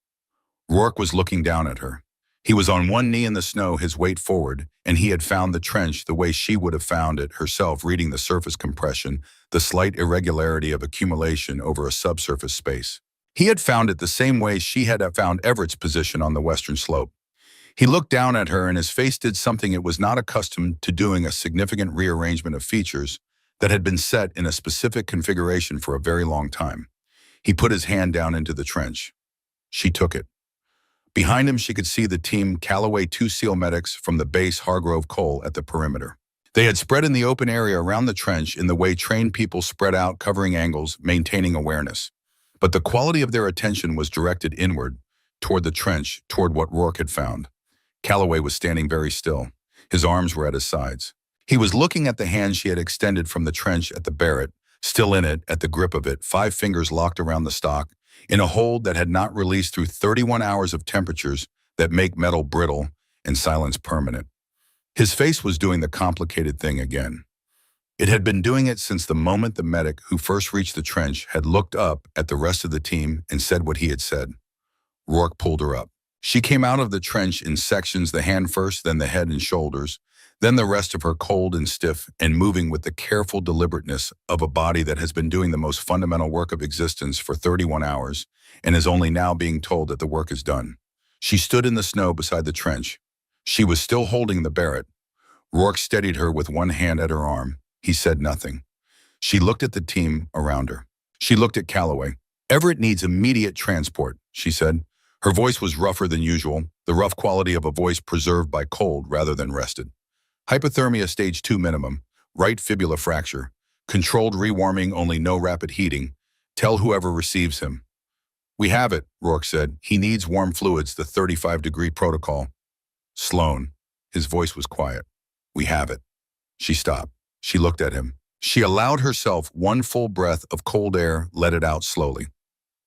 Rourke was looking down at her. He was on one knee in the snow, his weight forward, and he had found the trench the way she would have found it herself, reading the surface compression, the slight irregularity of accumulation over a subsurface space. He had found it the same way she had found Everett's position on the western slope. He looked down at her and his face did something it was not accustomed to doing, a significant rearrangement of features that had been set in a specific configuration for a very long time. He put his hand down into the trench. She took it. Behind him, she could see the team Callaway 2 SEAL medics from the base Hargrove Cole at the perimeter. They had spread in the open area around the trench in the way trained people spread out, covering angles, maintaining awareness. But the quality of their attention was directed inward, toward the trench, toward what Rourke had found. Callaway was standing very still. His arms were at his sides. He was looking at the hand she had extended from the trench at the Barrett, still in it, at the grip of it, 5 fingers locked around the stock, in a hold that had not released through 31 hours of temperatures that make metal brittle and silence permanent. His face was doing the complicated thing again. It had been doing it since the moment the medic who first reached the trench had looked up at the rest of the team and said what he had said. Rourke pulled her up. She came out of the trench in sections, the hand first, then the head and shoulders, then the rest of her cold and stiff and moving with the careful deliberateness of a body that has been doing the most fundamental work of existence for 31 hours and is only now being told that the work is done. She stood in the snow beside the trench. She was still holding the Barrett. Rourke steadied her with one hand at her arm. He said nothing. She looked at the team around her. She looked at Callaway. "Everett needs immediate transport," she said. Her voice was rougher than usual, the rough quality of a voice preserved by cold rather than rested. "Hypothermia stage 2 minimum, right fibula fracture, controlled rewarming, only no rapid heating. Tell whoever receives him." "We have it," Rourke said. "He needs warm fluids, the 35-degree protocol." "Sloan." His voice was quiet. "We have it." She stopped. She looked at him. She allowed herself one full breath of cold air, let it out slowly.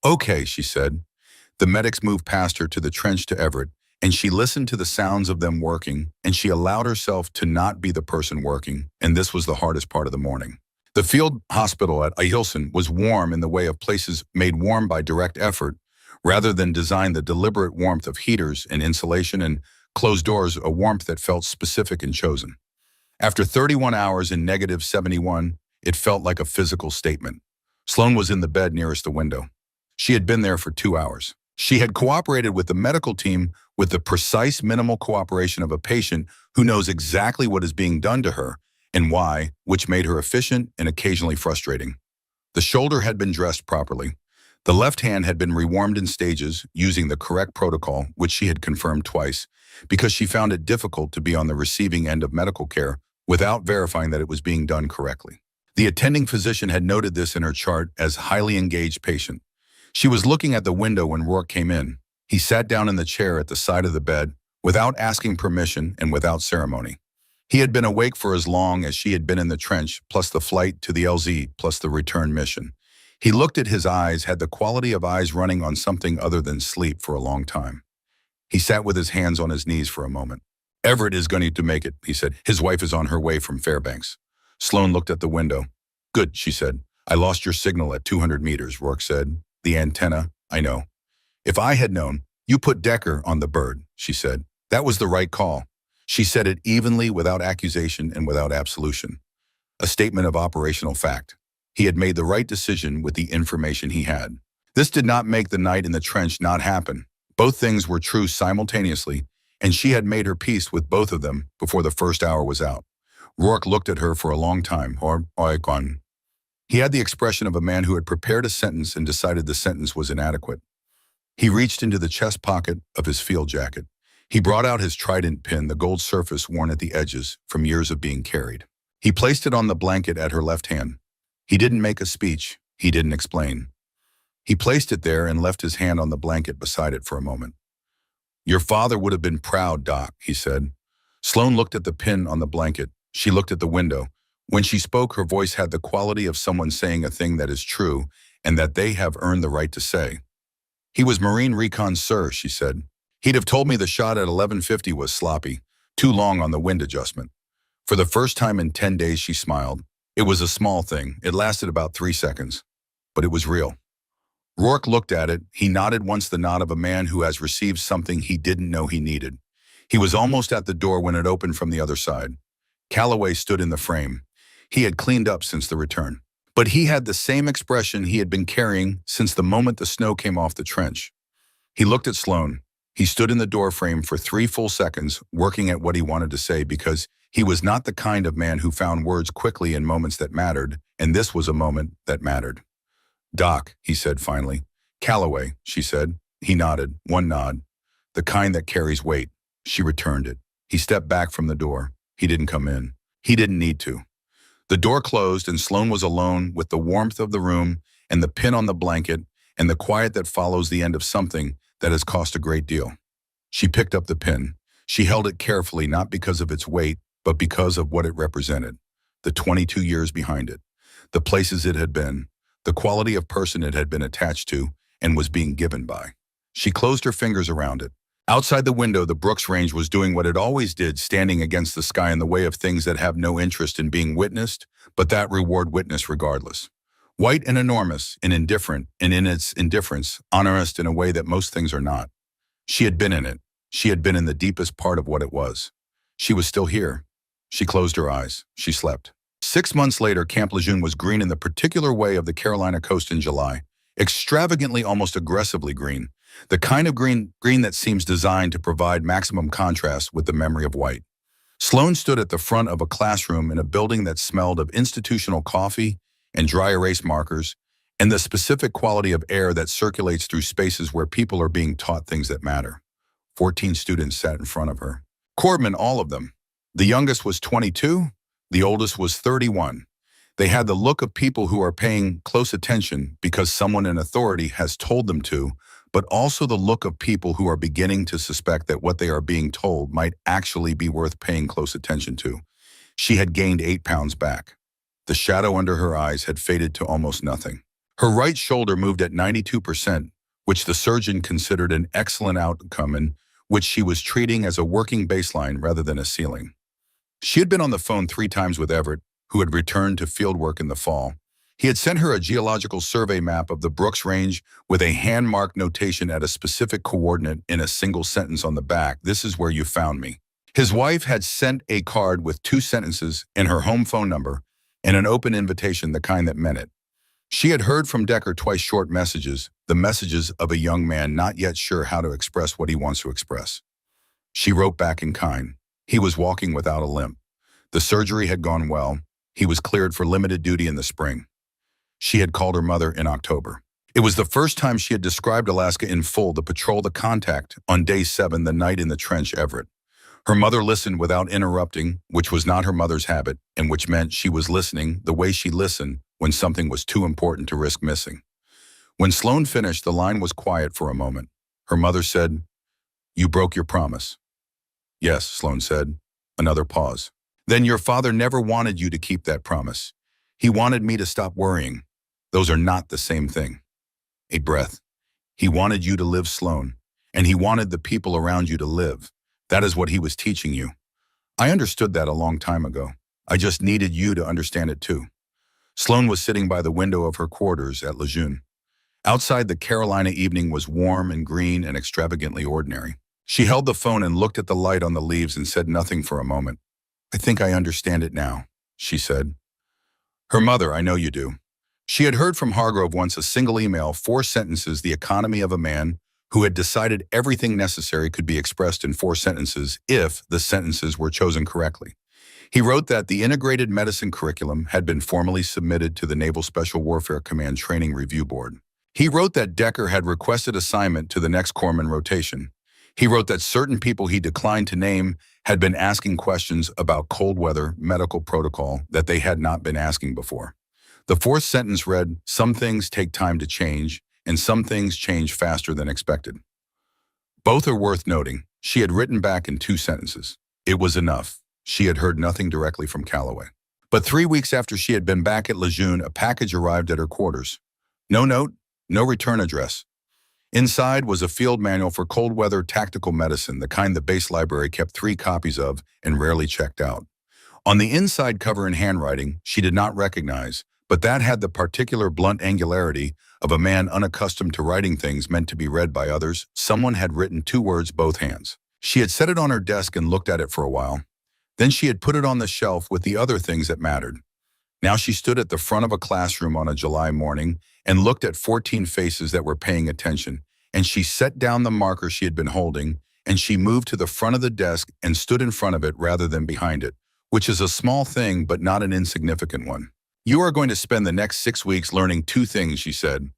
"Okay," she said. The medics moved past her to the trench to Everett, and she listened to the sounds of them working, and she allowed herself to not be the person working, and this was the hardest part of the morning. The field hospital at Ahilson was warm in the way of places made warm by direct effort, rather than design the deliberate warmth of heaters and insulation and closed doors, a warmth that felt specific and chosen. After 31 hours in -71, it felt like a physical statement. Sloan was in the bed nearest the window. She had been there for 2 hours. She had cooperated with the medical team with the precise minimal cooperation of a patient who knows exactly what is being done to her and why, which made her efficient and occasionally frustrating. The shoulder had been dressed properly. The left hand had been rewarmed in stages using the correct protocol, which she had confirmed twice, because she found it difficult to be on the receiving end of medical care without verifying that it was being done correctly. The attending physician had noted this in her chart as highly engaged patient. She was looking at the window when Rourke came in. He sat down in the chair at the side of the bed without asking permission and without ceremony. He had been awake for as long as she had been in the trench, plus the flight to the LZ, plus the return mission. He looked at his eyes, had the quality of eyes running on something other than sleep for a long time. He sat with his hands on his knees for a moment. "Everett is going to make it," he said. "His wife is on her way from Fairbanks." Sloan looked at the window. "Good," she said. "I lost your signal at 200 meters, Rourke said. "The antenna, I know." "If I had known, you put Decker on the bird," she said. "That was the right call." She said it evenly, without accusation and without absolution. A statement of operational fact. He had made the right decision with the information he had. This did not make the night in the trench not happen. Both things were true simultaneously, and she had made her peace with both of them before the first hour was out. Rourke looked at her for a long time. He had the expression of a man who had prepared a sentence and decided the sentence was inadequate. He reached into the chest pocket of his field jacket. He brought out his trident pin, the gold surface worn at the edges from years of being carried. He placed it on the blanket at her left hand. He didn't make a speech. He didn't explain. He placed it there and left his hand on the blanket beside it for a moment. "Your father would have been proud, Doc," he said. Sloan looked at the pin on the blanket. She looked at the window. When she spoke, her voice had the quality of someone saying a thing that is true and that they have earned the right to say. "He was Marine Recon, sir," she said. "He'd have told me the shot at 1150 was sloppy, too long on the wind adjustment." For the first time in 10 days, she smiled. It was a small thing. It lasted about 3 seconds. But it was real. Rourke looked at it. He nodded once, the nod of a man who has received something he didn't know he needed. He was almost at the door when it opened from the other side. Callaway stood in the frame. He had cleaned up since the return. But he had the same expression he had been carrying since the moment the snow came off the trench. He looked at Sloan. He stood in the door frame for 3 full seconds, working at what he wanted to say, because he was not the kind of man who found words quickly in moments that mattered, and this was a moment that mattered. "Doc," he said finally. "Callaway," she said. He nodded, one nod. the kind that carries weight. She returned it. He stepped back from the door. He didn't come in. He didn't need to. The door closed and Sloan was alone with the warmth of the room and the pin on the blanket and the quiet that follows the end of something that has cost a great deal. She picked up the pin. She held it carefully, not because of its weight, but because of what it represented. The 22 years behind it, the places it had been, the quality of person it had been attached to and was being given by. She closed her fingers around it. Outside the window, the Brooks Range was doing what it always did, standing against the sky in the way of things that have no interest in being witnessed, but that reward witness regardless. White and enormous and indifferent, and in its indifference, honest in a way that most things are not. She had been in it. She had been in the deepest part of what it was. She was still here. She closed her eyes. She slept. 6 months later, Camp Lejeune was green in the particular way of the Carolina coast in July. Extravagantly, almost aggressively green. The kind of green that seems designed to provide maximum contrast with the memory of white. Sloan stood at the front of a classroom in a building that smelled of institutional coffee and dry erase markers, and the specific quality of air that circulates through spaces where people are being taught things that matter. 14 students sat in front of her. Cordman, all of them. The youngest was 22, the oldest was 31. They had the look of people who are paying close attention because someone in authority has told them to, but also the look of people who are beginning to suspect that what they are being told might actually be worth paying close attention to. She had gained 8 pounds back. The shadow under her eyes had faded to almost nothing. Her right shoulder moved at 92%, which the surgeon considered an excellent outcome and which she was treating as a working baseline rather than a ceiling. She had been on the phone 3 times with Everett, who had returned to fieldwork in the fall. He had sent her a geological survey map of the Brooks Range with a hand-marked notation at a specific coordinate in a single sentence on the back. "This is where you found me." His wife had sent a card with 2 sentences and her home phone number and an open invitation, the kind that meant it. She had heard from Decker twice, short messages, the messages of a young man not yet sure how to express what he wants to express. She wrote back in kind. He was walking without a limp. The surgery had gone well. He was cleared for limited duty in the spring. She had called her mother in October. It was the first time she had described Alaska in full, the patrol, the contact, on day 7, the night in the trench, Everett. Her mother listened without interrupting, which was not her mother's habit, and which meant she was listening the way she listened when something was too important to risk missing. When Sloan finished, the line was quiet for a moment. Her mother said, "You broke your promise." "Yes," Sloan said. Another pause. "Then your father never wanted you to keep that promise. He wanted me to stop worrying. Those are not the same thing." A breath. "He wanted you to live, Sloan, and he wanted the people around you to live. That is what he was teaching you. I understood that a long time ago. I just needed you to understand it too." Sloan was sitting by the window of her quarters at Lejeune. Outside, the Carolina evening was warm and green and extravagantly ordinary. She held the phone and looked at the light on the leaves and said nothing for a moment. "I think I understand it now," she said. Her mother, "I know you do." She had heard from Hargrove once, a single email, 4 sentences, the economy of a man who had decided everything necessary could be expressed in 4 sentences if the sentences were chosen correctly. He wrote that the integrated medicine curriculum had been formally submitted to the Naval Special Warfare Command Training Review Board. He wrote that Decker had requested assignment to the next corpsman rotation. He wrote that certain people he declined to name had been asking questions about cold weather medical protocol that they had not been asking before. The 4th sentence read, "Some things take time to change, and some things change faster than expected." Both are worth noting. She had written back in 2 sentences. It was enough. She had heard nothing directly from Calloway. But 3 weeks after she had been back at Lejeune, a package arrived at her quarters. No note, no return address. Inside was a field manual for cold weather tactical medicine, the kind the base library kept 3 copies of and rarely checked out. On the inside cover in handwriting she did not recognize, but that had the particular blunt angularity of a man unaccustomed to writing things meant to be read by others. Someone had written 2 words, both hands. She had set it on her desk and looked at it for a while. Then she had put it on the shelf with the other things that mattered. Now she stood at the front of a classroom on a July morning and looked at 14 faces that were paying attention, and she set down the marker she had been holding, and she moved to the front of the desk and stood in front of it rather than behind it, which is a small thing but not an insignificant one. "You are going to spend the next 6 weeks learning 2 things," she said.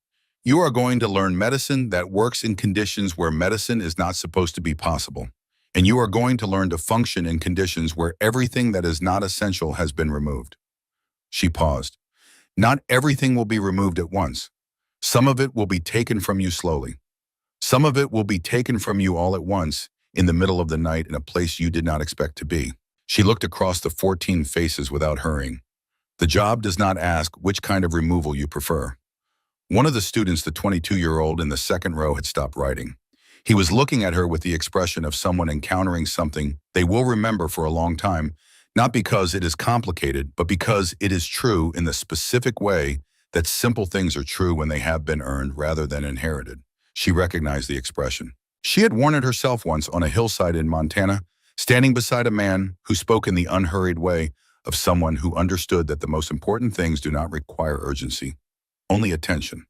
You are going to learn medicine that works in conditions where medicine is not supposed to be possible. And you are going to learn to function in conditions where everything that is not essential has been removed. She paused. Not everything will be removed at once. Some of it will be taken from you slowly. Some of it will be taken from you all at once, in the middle of the night in a place you did not expect to be. She looked across the 14 faces without hurrying. The job does not ask which kind of removal you prefer. One of the students, the 22-year-old in the second row, had stopped writing. He was looking at her with the expression of someone encountering something they will remember for a long time, not because it is complicated, but because it is true in the specific way that simple things are true when they have been earned rather than inherited. She recognized the expression. She had worn it herself once on a hillside in Montana, standing beside a man who spoke in the unhurried way of someone who understood that the most important things do not require urgency, only attention.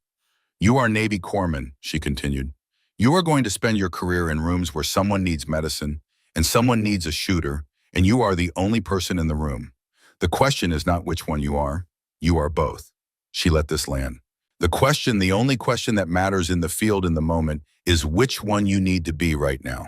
You are Navy corpsman, she continued. You are going to spend your career in rooms where someone needs medicine and someone needs a shooter, and you are the only person in the room. The question is not which one you are both. She let this land. The only question that matters in the field in the moment is which one you need to be right now.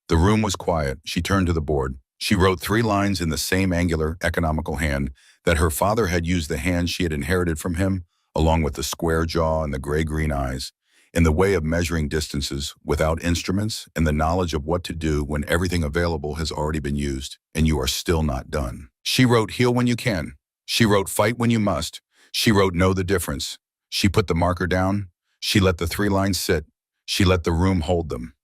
The room was quiet. She turned to the board. She wrote 3 lines in the same angular, economical hand that her father had used, the hand she had inherited from him, along with the square jaw and the gray-green eyes, in the way of measuring distances without instruments and the knowledge of what to do when everything available has already been used and you are still not done. She wrote, heal when you can. She wrote, fight when you must. She wrote, know the difference. She put the marker down. She let the 3 lines sit. She let the room hold them.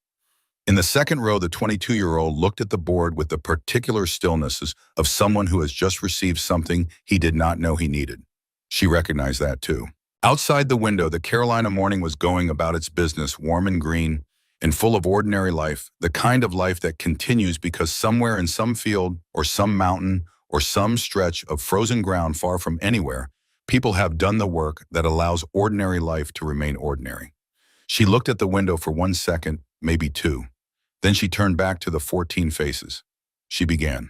In the second row, the 22-year-old looked at the board with the particular stillness of someone who has just received something he did not know he needed. She recognized that too. Outside the window, the Carolina morning was going about its business, warm and green and full of ordinary life, the kind of life that continues because somewhere in some field or some mountain or some stretch of frozen ground far from anywhere, people have done the work that allows ordinary life to remain ordinary. She looked at the window for 1 second, maybe 2. Then she turned back to the 14 faces. She began.